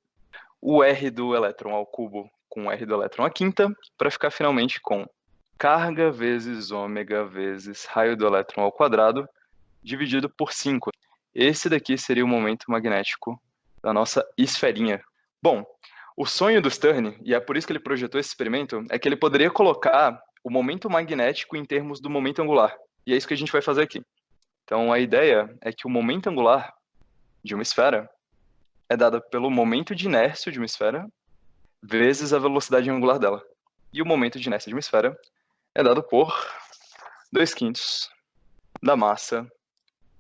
o r do elétron ao cubo com o r do elétron à quinta, para ficar finalmente com carga vezes ômega vezes raio do elétron ao quadrado, dividido por 5. Esse daqui seria o momento magnético da nossa esferinha. Bom, o sonho do Stern, e é por isso que ele projetou esse experimento, é que ele poderia colocar o momento magnético em termos do momento angular. E é isso que a gente vai fazer aqui. Então, a ideia é que o momento angular de uma esfera é dada pelo momento de inércia de uma esfera vezes a velocidade angular dela. E o momento de inércia de uma esfera é dado por 2/5 da massa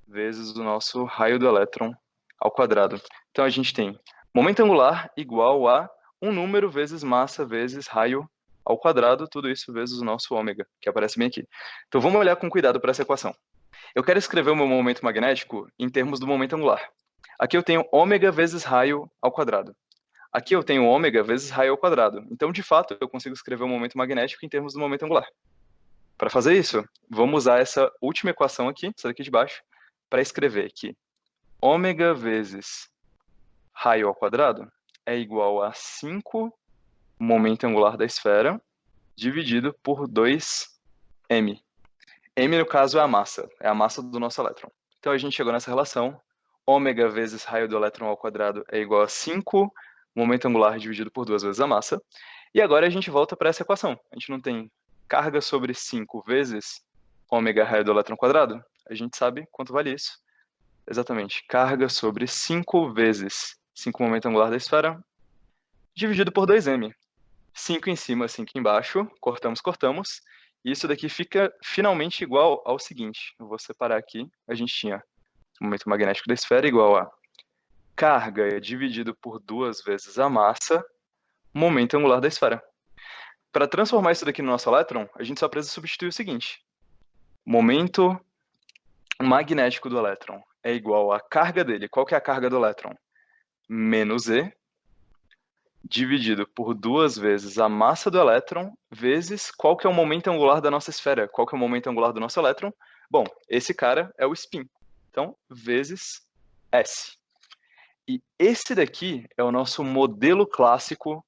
vezes o nosso raio do elétron ao quadrado. Então a gente tem momento angular igual a um número vezes massa vezes raio ao quadrado, tudo isso vezes o nosso ômega, que aparece bem aqui. Então vamos olhar com cuidado para essa equação. Eu quero escrever o meu momento magnético em termos do momento angular. Aqui eu tenho ômega vezes raio ao quadrado. Aqui eu tenho ômega vezes raio ao quadrado. Então, de fato, eu consigo escrever o momento magnético em termos do momento angular. Para fazer isso, vamos usar essa última equação aqui, essa daqui de baixo, para escrever que ômega vezes raio ao quadrado é igual a 5 momento angular da esfera dividido por 2m. M, no caso, é a massa do nosso elétron. Então, a gente chegou nessa relação, ômega vezes raio do elétron ao quadrado é igual a 5 momento angular dividido por 2 vezes a massa. E agora a gente volta para essa equação. A gente não tem carga sobre 5 vezes ômega raio do elétron ao quadrado? A gente sabe quanto vale isso. Exatamente, carga sobre 5 vezes 5 momento angular da esfera, dividido por 2m. 5 em cima, 5 embaixo, cortamos, cortamos. E isso daqui fica finalmente igual ao seguinte. Eu vou separar aqui. A gente tinha o momento magnético da esfera igual a carga dividido por 2 vezes a massa, momento angular da esfera. Para transformar isso daqui no nosso elétron, a gente só precisa substituir o seguinte. Momento magnético do elétron é igual à carga dele. Qual que é a carga do elétron? Menos E, dividido por 2 vezes a massa do elétron, vezes qual que é o momento angular da nossa esfera. Qual que é o momento angular do nosso elétron? Bom, esse cara é o spin. Então, vezes S. E esse daqui é o nosso modelo clássico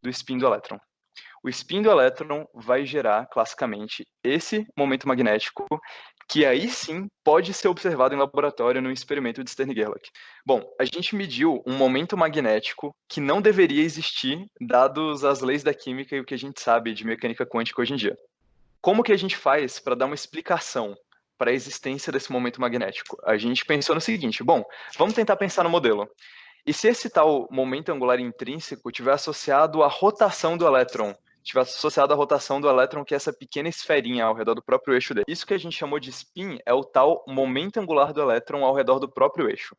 do spin do elétron. O spin do elétron vai gerar, classicamente, esse momento magnético, que aí sim pode ser observado em laboratório no experimento de Stern-Gerlach. Bom, a gente mediu um momento magnético que não deveria existir, dados as leis da química e o que a gente sabe de mecânica quântica hoje em dia. Como que a gente faz para dar uma explicação para a existência desse momento magnético? A gente pensou no seguinte, bom, vamos tentar pensar no modelo. E se esse tal momento angular intrínseco estiver associado à rotação do elétron, estiver associado à rotação do elétron, que é essa pequena esferinha ao redor do próprio eixo dele. Isso que a gente chamou de spin é o tal momento angular do elétron ao redor do próprio eixo.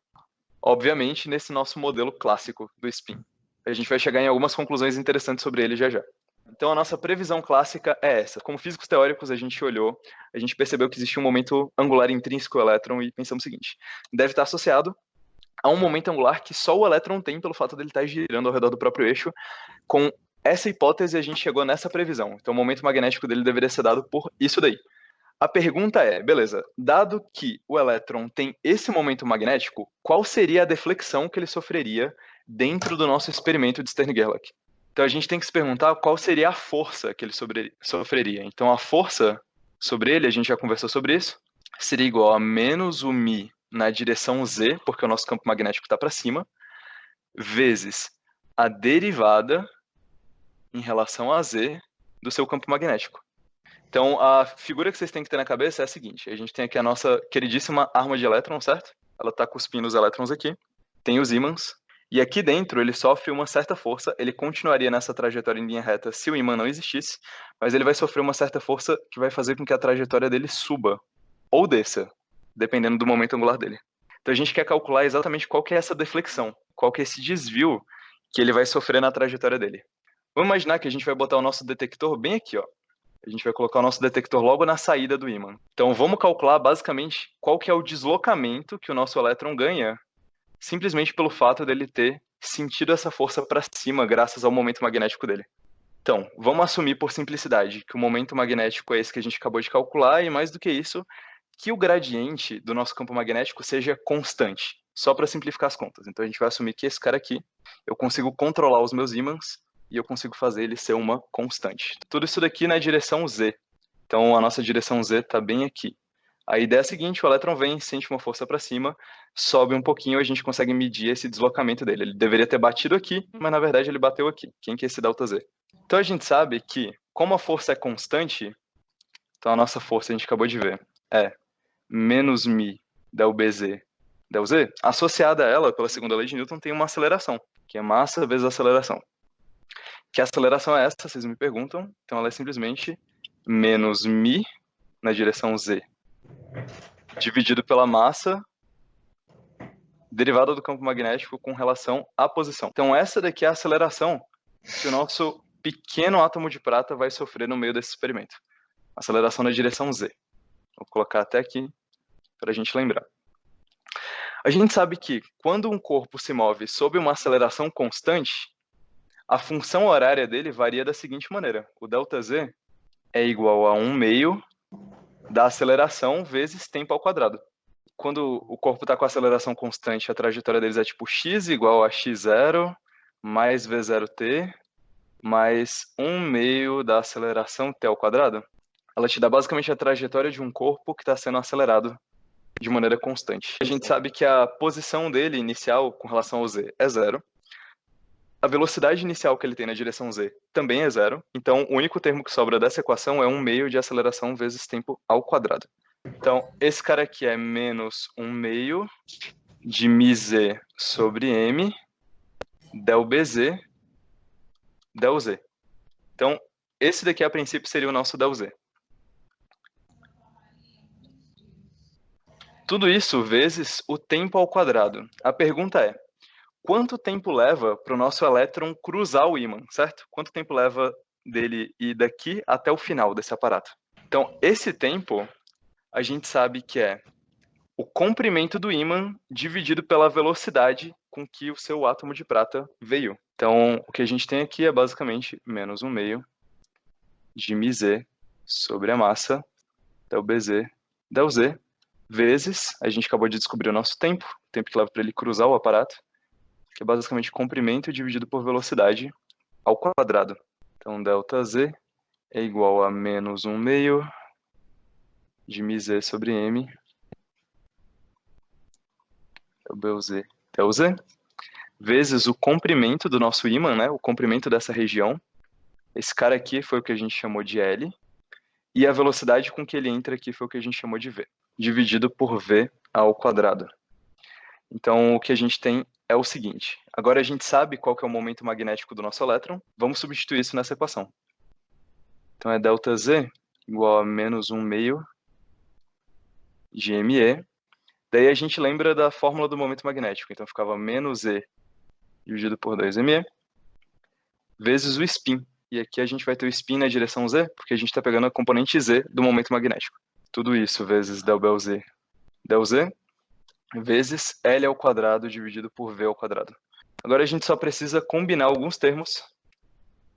Obviamente, nesse nosso modelo clássico do spin. A gente vai chegar em algumas conclusões interessantes sobre ele já já. Então, a nossa previsão clássica é essa. Como físicos teóricos, a gente olhou, a gente percebeu que existia um momento angular intrínseco ao elétron e pensamos o seguinte, deve estar associado a um momento angular que só o elétron tem pelo fato dele estar girando ao redor do próprio eixo. Com essa hipótese, a gente chegou nessa previsão. Então, o momento magnético dele deveria ser dado por isso daí. A pergunta é, beleza, dado que o elétron tem esse momento magnético, qual seria a deflexão que ele sofreria dentro do nosso experimento de Stern-Gerlach? Então, a gente tem que se perguntar qual seria a força que ele sofreria. Então, a força sobre ele, a gente já conversou sobre isso, seria igual a menos o μ na direção z, porque o nosso campo magnético está para cima, vezes a derivada em relação a z do seu campo magnético. Então, a figura que vocês têm que ter na cabeça é a seguinte. A gente tem aqui a nossa queridíssima arma de elétron, certo? Ela está cuspindo os elétrons aqui. Tem os ímãs. E aqui dentro ele sofre uma certa força. Ele continuaria nessa trajetória em linha reta se o ímã não existisse, mas ele vai sofrer uma certa força que vai fazer com que a trajetória dele suba ou desça, dependendo do momento angular dele. Então a gente quer calcular exatamente qual que é essa deflexão, qual que é esse desvio que ele vai sofrer na trajetória dele. Vamos imaginar que a gente vai botar o nosso detector bem aqui, ó. A gente vai colocar o nosso detector logo na saída do ímã. Então vamos calcular basicamente qual que é o deslocamento que o nosso elétron ganha simplesmente pelo fato dele ter sentido essa força para cima graças ao momento magnético dele. Então, vamos assumir por simplicidade que o momento magnético é esse que a gente acabou de calcular e mais do que isso, que o gradiente do nosso campo magnético seja constante, só para simplificar as contas. Então a gente vai assumir que esse cara aqui, eu consigo controlar os meus ímãs e eu consigo fazer ele ser uma constante. Tudo isso daqui na direção z. Então a nossa direção z está bem aqui. A ideia é a seguinte, o elétron vem, sente uma força para cima, sobe um pouquinho, a gente consegue medir esse deslocamento dele. Ele deveria ter batido aqui, mas na verdade ele bateu aqui. Quem que é esse ΔZ? Então a gente sabe que, como a força é constante, então a nossa força, a gente acabou de ver, é menos μ del BZ ΔZ, associada a ela, pela segunda lei de Newton, tem uma aceleração, que é massa vezes aceleração. Que aceleração é essa, vocês me perguntam? Então ela é simplesmente menos μ na direção z, dividido pela massa derivada do campo magnético com relação à posição. Então essa daqui é a aceleração que o nosso pequeno átomo de prata vai sofrer no meio desse experimento. Aceleração na direção z. Vou colocar até aqui para a gente lembrar. A gente sabe que quando um corpo se move sob uma aceleração constante, a função horária dele varia da seguinte maneira. O ΔZ é igual a 1/2 da aceleração vezes tempo ao quadrado. Quando o corpo está com aceleração constante, a trajetória deles é tipo x igual a x0 mais v0t mais 1/2 da aceleração t ao quadrado. Ela te dá basicamente a trajetória de um corpo que está sendo acelerado de maneira constante. A gente sabe que a posição dele inicial com relação ao z é 0. A velocidade inicial que ele tem na direção z também é 0. Então, o único termo que sobra dessa equação é 1/2 de aceleração vezes tempo ao quadrado. Então, esse cara aqui é menos 1/2 de μz sobre m ΔBz ΔZ. Então, esse daqui a princípio seria o nosso ΔZ. Tudo isso vezes o tempo ao quadrado. A pergunta é, quanto tempo leva para o nosso elétron cruzar o ímã, certo? Quanto tempo leva dele ir daqui até o final desse aparato? Então, esse tempo, a gente sabe que é o comprimento do ímã dividido pela velocidade com que o seu átomo de prata veio. Então, o que a gente tem aqui é basicamente menos 1/2 de μz sobre a massa ΔBz ΔZ, vezes, a gente acabou de descobrir o nosso tempo, o tempo que leva para ele cruzar o aparato, que é basicamente comprimento dividido por velocidade ao quadrado. Então, ΔZ é igual a menos 1/2 de μz sobre m ΔZ, vezes o comprimento do nosso ímã, né? O comprimento dessa região. Esse cara aqui foi o que a gente chamou de L, e a velocidade com que ele entra aqui foi o que a gente chamou de V, dividido por V ao quadrado. Então, o que a gente tem é o seguinte. Agora a gente sabe qual que é o momento magnético do nosso elétron. Vamos substituir isso nessa equação. Então, é ΔZ igual a menos 1/2 de ME. Daí a gente lembra da fórmula do momento magnético. Então, ficava menos E dividido por 2ME vezes o spin. E aqui a gente vai ter o spin na direção Z, porque a gente está pegando a componente Z do momento magnético. Tudo isso vezes ΔZ vezes L ao quadrado dividido por V ao quadrado. Agora a gente só precisa combinar alguns termos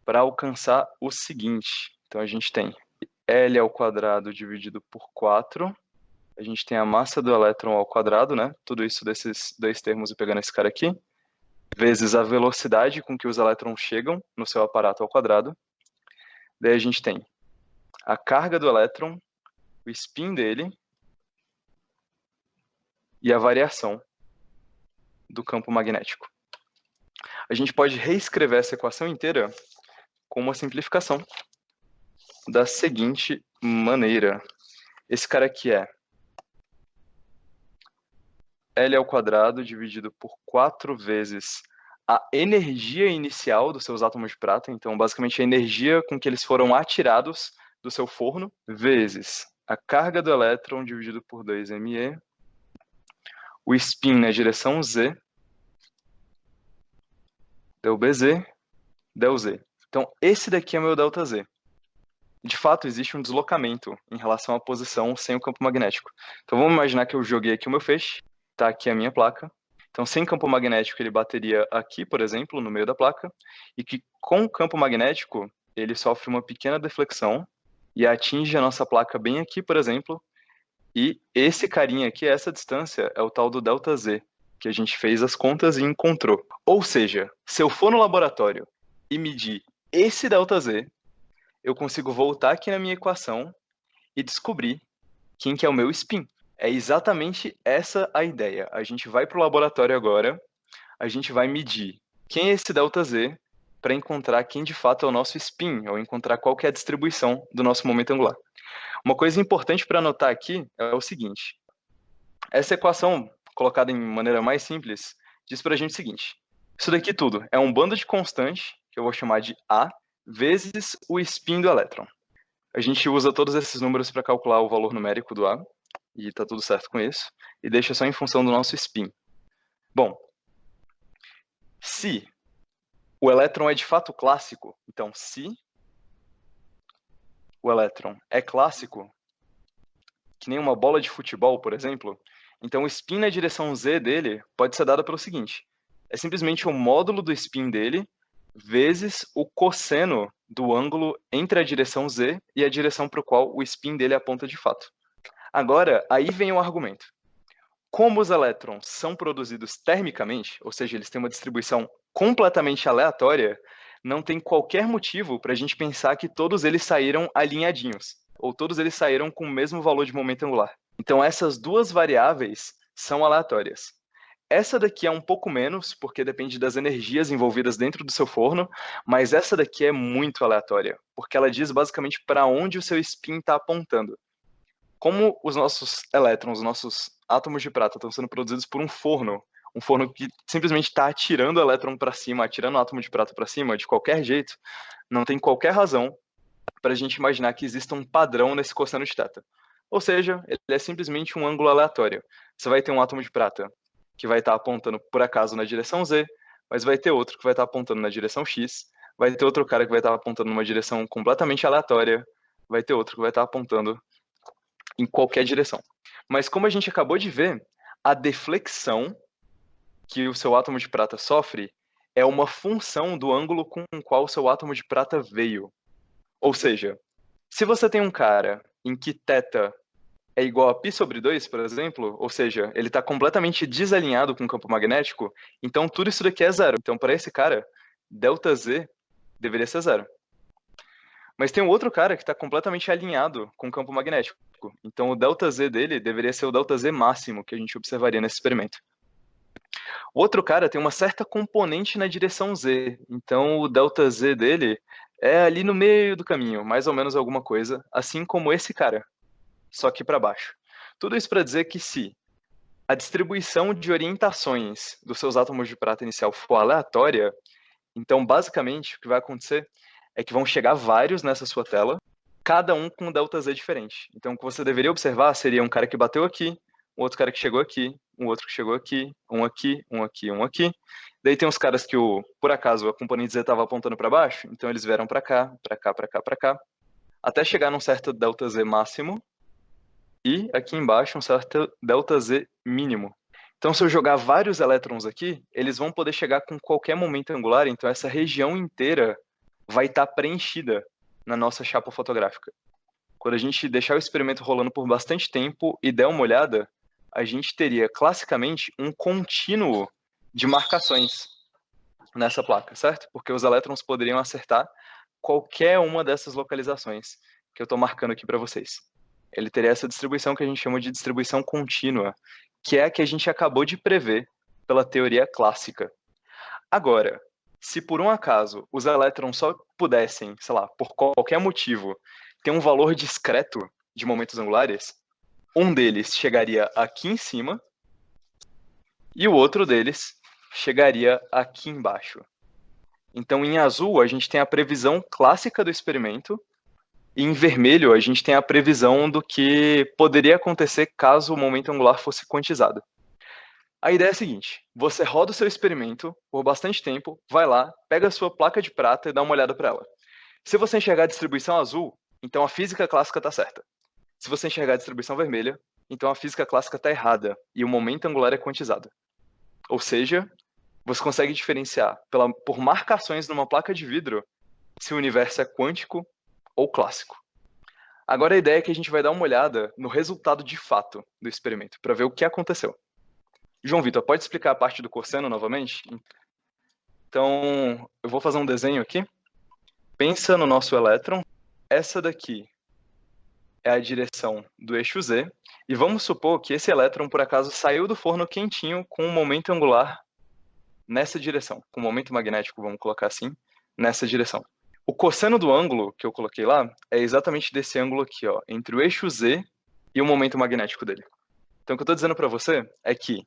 para alcançar o seguinte. Então a gente tem L ao quadrado dividido por 4. A gente tem a massa do elétron ao quadrado, né? Tudo isso desses dois termos e pegando esse cara aqui. Vezes a velocidade com que os elétrons chegam no seu aparato ao quadrado. Daí a gente tem a carga do elétron, o spin dele e a variação do campo magnético. A gente pode reescrever essa equação inteira com uma simplificação da seguinte maneira. Esse cara aqui é L ao quadrado dividido por 4 vezes a energia inicial dos seus átomos de prata, então basicamente a energia com que eles foram atirados do seu forno, vezes a carga do elétron dividido por 2ME, o spin na direção Z, ΔBz, ΔZ. Então esse daqui é o meu ΔZ. De fato, existe um deslocamento em relação à posição sem o campo magnético. Então vamos imaginar que eu joguei aqui o meu feixe, está aqui a minha placa. Então, sem campo magnético, ele bateria aqui, por exemplo, no meio da placa, e que com o campo magnético, ele sofre uma pequena deflexão e atinge a nossa placa bem aqui, por exemplo, e esse carinha aqui, essa distância, é o tal do ΔZ, que a gente fez as contas e encontrou. Ou seja, se eu for no laboratório e medir esse ΔZ, eu consigo voltar aqui na minha equação e descobrir quem que é o meu spin. É exatamente essa a ideia. A gente vai para o laboratório agora, a gente vai medir quem é esse ΔZ para encontrar quem de fato é o nosso spin, ou encontrar qual que é a distribuição do nosso momento angular. Uma coisa importante para anotar aqui é o seguinte. Essa equação, colocado em maneira mais simples, diz pra gente o seguinte: isso daqui tudo é um bando de constante, que eu vou chamar de A, vezes o spin do elétron. A gente usa todos esses números para calcular o valor numérico do A, e tá tudo certo com isso, e deixa só em função do nosso spin. Bom, se o elétron é de fato clássico, então se o elétron é clássico, que nem uma bola de futebol, por exemplo, então o spin na direção z dele pode ser dado pelo seguinte: é simplesmente o módulo do spin dele vezes o cosseno do ângulo entre a direção z e a direção para o qual o spin dele aponta de fato. Agora, aí vem o argumento. Como os elétrons são produzidos termicamente, ou seja, eles têm uma distribuição completamente aleatória, não tem qualquer motivo para a gente pensar que todos eles saíram alinhadinhos, ou todos eles saíram com o mesmo valor de momento angular. Então, essas duas variáveis são aleatórias. Essa daqui é um pouco menos, porque depende das energias envolvidas dentro do seu forno, mas essa daqui é muito aleatória, porque ela diz basicamente para onde o seu spin está apontando. Como os nossos elétrons, os nossos átomos de prata estão sendo produzidos por um forno que simplesmente está atirando o elétron para cima, atirando o átomo de prata para cima, de qualquer jeito, não tem qualquer razão para a gente imaginar que exista um padrão nesse cosseno de θ. Ou seja, ele é simplesmente um ângulo aleatório. Você vai ter um átomo de prata que vai estar apontando, por acaso, na direção Z, mas vai ter outro que vai estar apontando na direção X, vai ter outro cara que vai estar apontando numa direção completamente aleatória, vai ter outro que vai estar apontando em qualquer direção. Mas como a gente acabou de ver, a deflexão que o seu átomo de prata sofre é uma função do ângulo com o qual o seu átomo de prata veio. Ou seja, se você tem um cara em que θ é igual a π sobre 2, por exemplo, ou seja, ele está completamente desalinhado com o campo magnético, então tudo isso daqui é zero. Então, para esse cara, ΔZ deveria ser zero. Mas tem um outro cara que está completamente alinhado com o campo magnético. Então o ΔZ dele deveria ser o ΔZ máximo que a gente observaria nesse experimento. O outro cara tem uma certa componente na direção Z. Então o ΔZ dele é ali no meio do caminho, mais ou menos alguma coisa, assim como esse cara, só que para baixo. Tudo isso para dizer que se a distribuição de orientações dos seus átomos de prata inicial for aleatória, então basicamente o que vai acontecer é que vão chegar vários nessa sua tela, cada um com um ΔZ diferente. Então, o que você deveria observar seria um cara que bateu aqui, um outro cara que chegou aqui, um outro que chegou aqui, um aqui, um aqui, um aqui. Daí tem uns caras que, por acaso, a componente Z estava apontando para baixo, então eles vieram para cá, para cá, para cá, para cá, até chegar num certo ΔZ máximo e aqui embaixo um certo ΔZ mínimo. Então, se eu jogar vários elétrons aqui, eles vão poder chegar com qualquer momento angular, então essa região inteira vai estar preenchida na nossa chapa fotográfica. Quando a gente deixar o experimento rolando por bastante tempo e der uma olhada, a gente teria classicamente um contínuo de marcações nessa placa, certo? Porque os elétrons poderiam acertar qualquer uma dessas localizações que eu estou marcando aqui para vocês. Ele teria essa distribuição que a gente chama de distribuição contínua, que é a que a gente acabou de prever pela teoria clássica. Agora, se por um acaso os elétrons só pudessem, sei lá, por qualquer motivo, ter um valor discreto de momentos angulares, um deles chegaria aqui em cima e o outro deles chegaria aqui embaixo. Então, em azul, a gente tem a previsão clássica do experimento, e em vermelho, a gente tem a previsão do que poderia acontecer caso o momento angular fosse quantizado. A ideia é a seguinte: você roda o seu experimento por bastante tempo, vai lá, pega a sua placa de prata e dá uma olhada para ela. Se você enxergar a distribuição azul, então a física clássica está certa. Se você enxergar a distribuição vermelha, então a física clássica está errada e o momento angular é quantizado. Ou seja, você consegue diferenciar por marcações numa placa de vidro se o universo é quântico ou clássico. Agora a ideia é que a gente vai dar uma olhada no resultado de fato do experimento, para ver o que aconteceu. João Vitor, pode explicar a parte do cosseno novamente? Então, eu vou fazer um desenho aqui. Pensa no nosso elétron. Essa daqui é a direção do eixo Z. E vamos supor que esse elétron, por acaso, saiu do forno quentinho com um momento angular nessa direção. Com momento magnético, vamos colocar assim, nessa direção. O cosseno do ângulo que eu coloquei lá é exatamente desse ângulo aqui, ó, entre o eixo Z e o momento magnético dele. Então, o que eu estou dizendo para você é que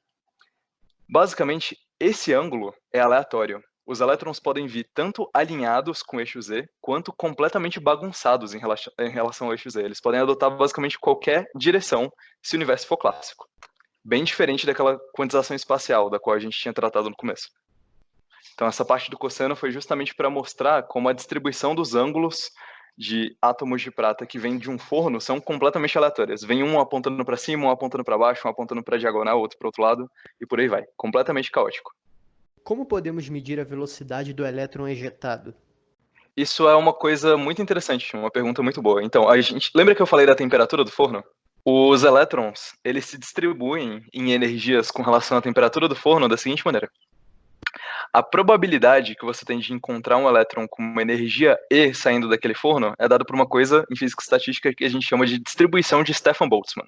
Basicamente, esse ângulo é aleatório. Os elétrons podem vir tanto alinhados com o eixo Z, quanto completamente bagunçados em relação ao eixo Z. Eles podem adotar basicamente qualquer direção se o universo for clássico. Bem diferente daquela quantização espacial, da qual a gente tinha tratado no começo. Então, essa parte do cosseno foi justamente para mostrar como a distribuição dos ângulos de átomos de prata que vem de um forno são completamente aleatórias. Vem um apontando para cima, um apontando para baixo, um apontando para a diagonal, outro para outro lado, e por aí vai. Completamente caótico. Como podemos medir a velocidade do elétron ejetado? Isso é uma coisa muito interessante, uma pergunta muito boa. Então, a gente lembra que eu falei da temperatura do forno? Os elétrons, eles se distribuem em energias com relação à temperatura do forno da seguinte maneira: a probabilidade que você tem de encontrar um elétron com uma energia E saindo daquele forno é dada por uma coisa em física estatística que a gente chama de distribuição de Stefan-Boltzmann,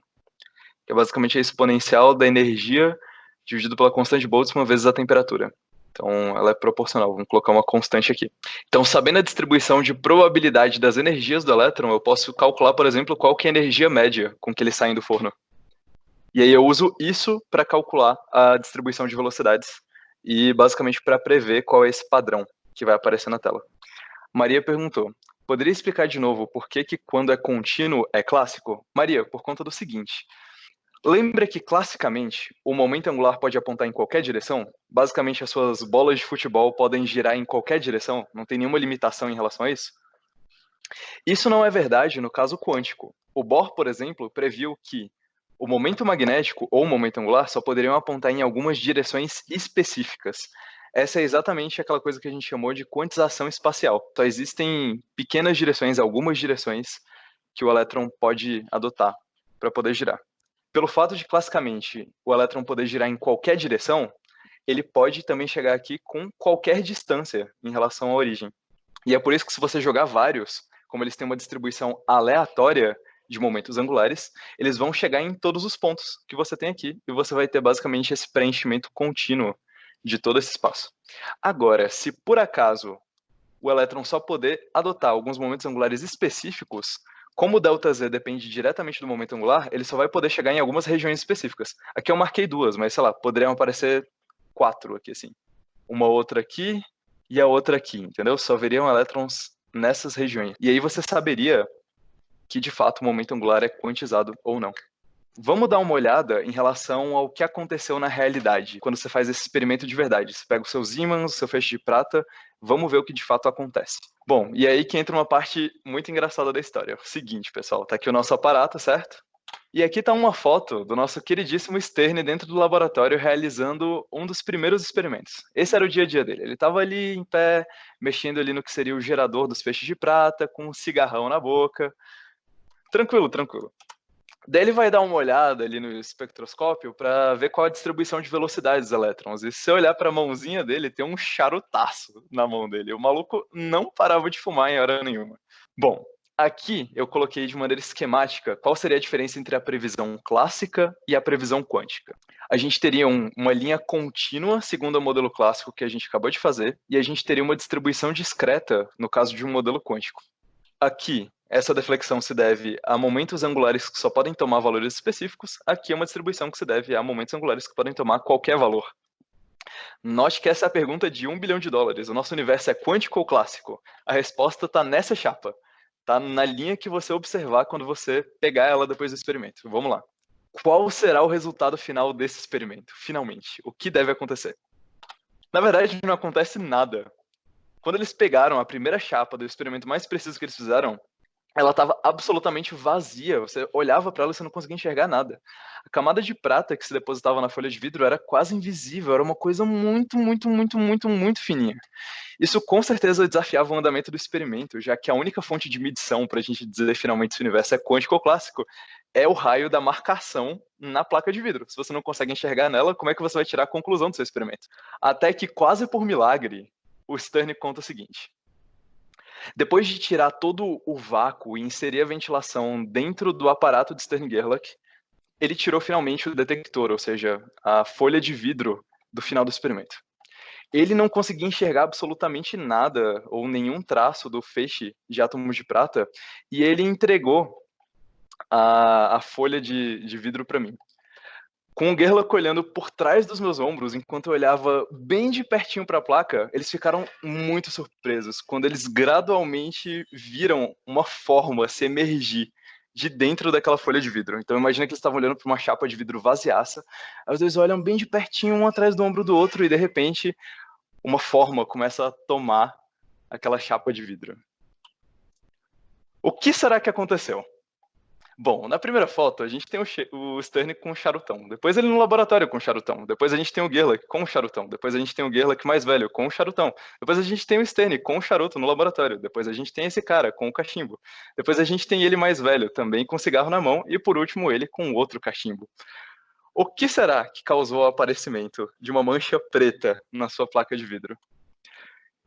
que é basicamente a exponencial da energia dividido pela constante de Boltzmann vezes a temperatura. Então, ela é proporcional. Vamos colocar uma constante aqui. Então, sabendo a distribuição de probabilidade das energias do elétron, eu posso calcular, por exemplo, qual que é a energia média com que ele sai do forno. E aí eu uso isso para calcular a distribuição de velocidades e basicamente para prever qual é esse padrão que vai aparecer na tela. Maria perguntou: poderia explicar de novo por que quando é contínuo é clássico? Maria, por conta do seguinte: lembra que classicamente o momento angular pode apontar em qualquer direção? Basicamente as suas bolas de futebol podem girar em qualquer direção? Não tem nenhuma limitação em relação a isso? Isso não é verdade no caso quântico. O Bohr, por exemplo, previu que o momento magnético ou o momento angular só poderiam apontar em algumas direções específicas. Essa é exatamente aquela coisa que a gente chamou de quantização espacial. Só existem pequenas direções, algumas direções, que o elétron pode adotar para poder girar. Pelo fato de, classicamente, o elétron poder girar em qualquer direção, ele pode também chegar aqui com qualquer distância em relação à origem. E é por isso que, se você jogar vários, como eles têm uma distribuição aleatória de momentos angulares, eles vão chegar em todos os pontos que você tem aqui, e você vai ter basicamente esse preenchimento contínuo de todo esse espaço. Agora, se por acaso o elétron só poder adotar alguns momentos angulares específicos, como o ΔZ depende diretamente do momento angular, ele só vai poder chegar em algumas regiões específicas. Aqui eu marquei duas, mas sei lá, poderiam aparecer 4 aqui assim. Uma outra aqui e a outra aqui, entendeu? Só veriam elétrons nessas regiões. E aí você saberia que de fato o momento angular é quantizado ou não. Vamos dar uma olhada em relação ao que aconteceu na realidade, quando você faz esse experimento de verdade. Você pega os seus ímãs, o seu feixe de prata, vamos ver o que de fato acontece. Bom, e aí que entra uma parte muito engraçada da história. O seguinte, pessoal, tá aqui o nosso aparato, certo? E aqui tá uma foto do nosso queridíssimo Stern dentro do laboratório realizando um dos primeiros experimentos. Esse era o dia a dia dele. Ele estava ali em pé, mexendo ali no que seria o gerador dos feixes de prata, com um cigarrão na boca. Tranquilo, tranquilo. Daí ele vai dar uma olhada ali no espectroscópio para ver qual a distribuição de velocidade dos elétrons. E se você olhar para a mãozinha dele, tem um charutaço na mão dele. O maluco não parava de fumar em hora nenhuma. Bom, aqui eu coloquei de maneira esquemática qual seria a diferença entre a previsão clássica e a previsão quântica. A gente teria uma linha contínua, segundo o modelo clássico que a gente acabou de fazer, e a gente teria uma distribuição discreta no caso de um modelo quântico. Aqui, essa deflexão se deve a momentos angulares que só podem tomar valores específicos. Aqui é uma distribuição que se deve a momentos angulares que podem tomar qualquer valor. Note que essa é a pergunta de $1 bilhão. O nosso universo é quântico ou clássico? A resposta está nessa chapa. Está na linha que você observar quando você pegar ela depois do experimento. Vamos lá. Qual será o resultado final desse experimento? Finalmente, o que deve acontecer? Na verdade, não acontece nada. Quando eles pegaram a primeira chapa do experimento mais preciso que eles fizeram, ela estava absolutamente vazia. Você olhava para ela e você não conseguia enxergar nada. A camada de prata que se depositava na folha de vidro era quase invisível, era uma coisa muito, muito, muito, muito, muito fininha. Isso com certeza desafiava o andamento do experimento, já que a única fonte de medição para a gente dizer finalmente se o universo é quântico ou clássico é o raio da marcação na placa de vidro. Se você não consegue enxergar nela, como é que você vai tirar a conclusão do seu experimento? Até que, quase por milagre, o Stern conta o seguinte: depois de tirar todo o vácuo e inserir a ventilação dentro do aparato de Stern-Gerlach, ele tirou finalmente o detector, ou seja, a folha de vidro do final do experimento. Ele não conseguia enxergar absolutamente nada ou nenhum traço do feixe de átomos de prata, e ele entregou a folha de vidro para mim. Com o Gerlach olhando por trás dos meus ombros, enquanto eu olhava bem de pertinho para a placa, eles ficaram muito surpresos quando eles gradualmente viram uma forma se emergir de dentro daquela folha de vidro. Então imagina que eles estavam olhando para uma chapa de vidro vaziaça, aí os dois olham bem de pertinho um atrás do ombro do outro e de repente uma forma começa a tomar aquela chapa de vidro. O que será que aconteceu? Bom, na primeira foto, a gente tem o Stern com o charutão. Depois ele no laboratório com o charutão. Depois a gente tem o Gerlach com o charutão. Depois a gente tem o Gerlach mais velho com o charutão. Depois a gente tem o Stern com o charuto no laboratório. Depois a gente tem esse cara com o cachimbo. Depois a gente tem ele mais velho, também com cigarro na mão. E por último, ele com outro cachimbo. O que será que causou o aparecimento de uma mancha preta na sua placa de vidro?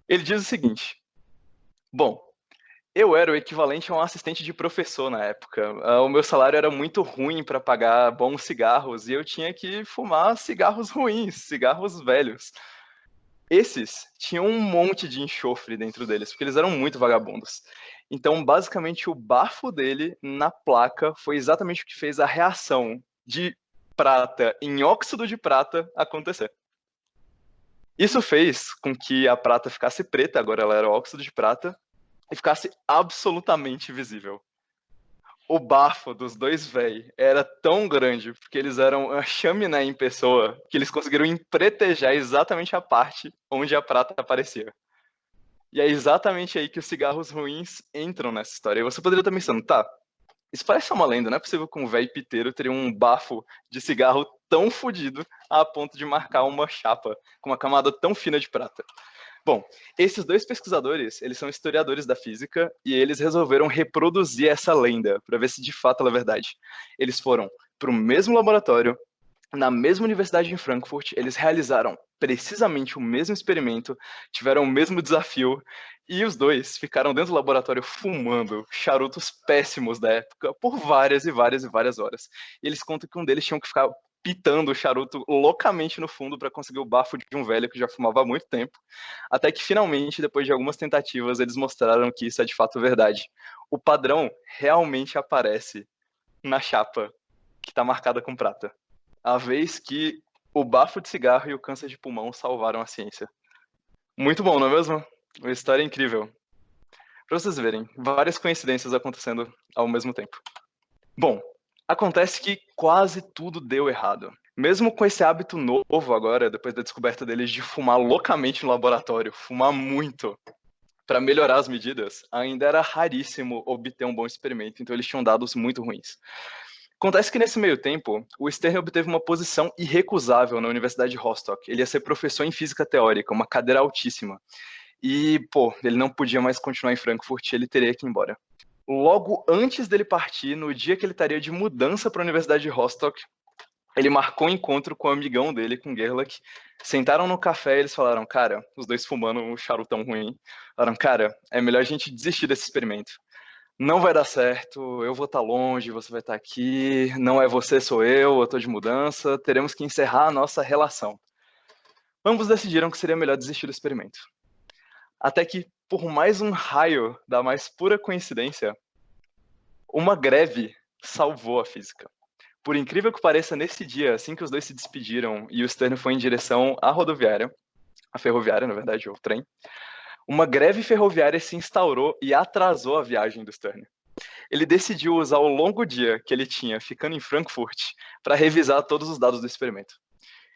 Ele diz o seguinte: bom, eu era o equivalente a um assistente de professor na época. O meu salário era muito ruim para pagar bons cigarros e eu tinha que fumar cigarros ruins, cigarros velhos. Esses tinham um monte de enxofre dentro deles, porque eles eram muito vagabundos. Então, basicamente, o bafo dele na placa foi exatamente o que fez a reação de prata em óxido de prata acontecer. Isso fez com que a prata ficasse preta, agora ela era óxido de prata, e ficasse absolutamente visível. O bafo dos dois véi era tão grande, porque eles eram a chaminé em pessoa, que eles conseguiram empretejar exatamente a parte onde a prata aparecia. E é exatamente aí que os cigarros ruins entram nessa história. E você poderia estar pensando, tá, isso parece uma lenda, não é possível que um véi piteiro teria um bafo de cigarro tão fodido a ponto de marcar uma chapa com uma camada tão fina de prata. Bom, esses dois pesquisadores, eles são historiadores da física e eles resolveram reproduzir essa lenda para ver se de fato ela é verdade. Eles foram para o mesmo laboratório, na mesma universidade em Frankfurt, eles realizaram precisamente o mesmo experimento, tiveram o mesmo desafio e os dois ficaram dentro do laboratório fumando charutos péssimos da época por várias e várias e várias horas. E eles contam que um deles tinha que ficar pitando o charuto loucamente no fundo para conseguir o bafo de um velho que já fumava há muito tempo, até que finalmente, depois de algumas tentativas, eles mostraram que isso é de fato verdade. O padrão realmente aparece na chapa que está marcada com prata. A vez que o bafo de cigarro e o câncer de pulmão salvaram a ciência. Muito bom, não é mesmo? Uma história incrível. Para vocês verem, várias coincidências acontecendo ao mesmo tempo. Bom, acontece que quase tudo deu errado. Mesmo com esse hábito novo agora, depois da descoberta deles de fumar loucamente no laboratório, fumar muito, para melhorar as medidas, ainda era raríssimo obter um bom experimento, então eles tinham dados muito ruins. Acontece que nesse meio tempo, o Stern obteve uma posição irrecusável na Universidade de Rostock. Ele ia ser professor em física teórica, uma cadeira altíssima. E, ele não podia mais continuar em Frankfurt, ele teria que ir embora. Logo antes dele partir, no dia que ele estaria de mudança para a Universidade de Rostock, ele marcou um encontro com o amigão dele, com o Gerlach. Sentaram no café e eles falaram, cara, os dois fumando um charutão ruim, falaram, cara, é melhor a gente desistir desse experimento. Não vai dar certo, eu vou estar longe, você vai estar aqui, não é você, sou eu tô de mudança, teremos que encerrar a nossa relação. Ambos decidiram que seria melhor desistir do experimento. Até que, por mais um raio da mais pura coincidência, uma greve salvou a física. Por incrível que pareça, nesse dia, assim que os dois se despediram e o Stern foi em direção à rodoviária, a ferroviária, na verdade, ou trem, uma greve ferroviária se instaurou e atrasou a viagem do Stern. Ele decidiu usar o longo dia que ele tinha ficando em Frankfurt para revisar todos os dados do experimento.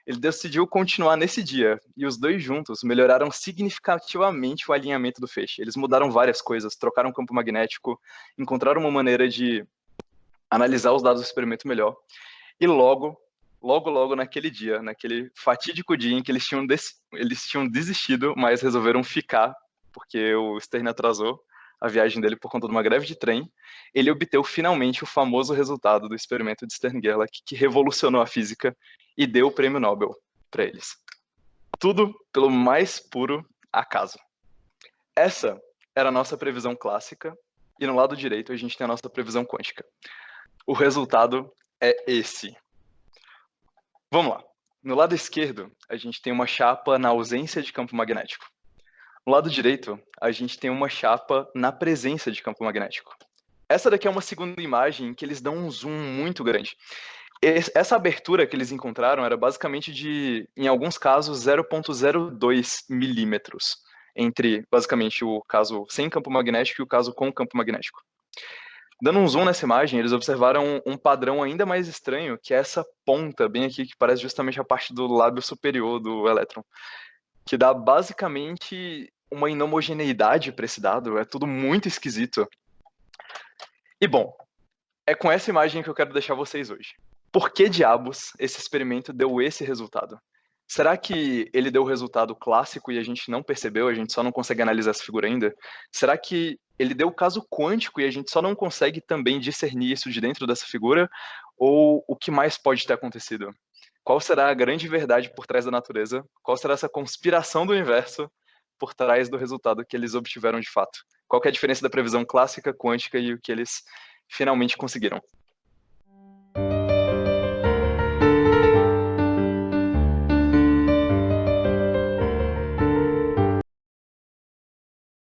Ele decidiu continuar nesse dia, e os dois juntos melhoraram significativamente o alinhamento do feixe. Eles mudaram várias coisas, trocaram o campo magnético, encontraram uma maneira de analisar os dados do experimento melhor. E logo naquele dia, naquele fatídico dia em que eles tinham desistido, mas resolveram ficar, porque o Stern atrasou a viagem dele por conta de uma greve de trem, ele obteve finalmente o famoso resultado do experimento de Stern-Gerlach, que revolucionou a física e deu o prêmio Nobel para eles. Tudo pelo mais puro acaso. Essa era a nossa previsão clássica, e no lado direito a gente tem a nossa previsão quântica. O resultado é esse. Vamos lá. No lado esquerdo, a gente tem uma chapa na ausência de campo magnético. No lado direito, a gente tem uma chapa na presença de campo magnético. Essa daqui é uma segunda imagem que eles dão um zoom muito grande. Essa abertura que eles encontraram era basicamente de, em alguns casos, 0,02 milímetros entre, basicamente, o caso sem campo magnético e o caso com campo magnético. Dando um zoom nessa imagem, eles observaram um padrão ainda mais estranho, que é essa ponta bem aqui, que parece justamente a parte do lábio superior do elétron, que dá basicamente uma inhomogeneidade para esse dado, é tudo muito esquisito. E bom, é com essa imagem que eu quero deixar vocês hoje. Por que diabos esse experimento deu esse resultado? Será que ele deu o resultado clássico e a gente não percebeu, a gente só não consegue analisar essa figura ainda? Será que ele deu o caso quântico e a gente só não consegue também discernir isso de dentro dessa figura? Ou o que mais pode ter acontecido? Qual será a grande verdade por trás da natureza? Qual será essa conspiração do universo por trás do resultado que eles obtiveram de fato? Qual que é a diferença da previsão clássica, quântica e o que eles finalmente conseguiram?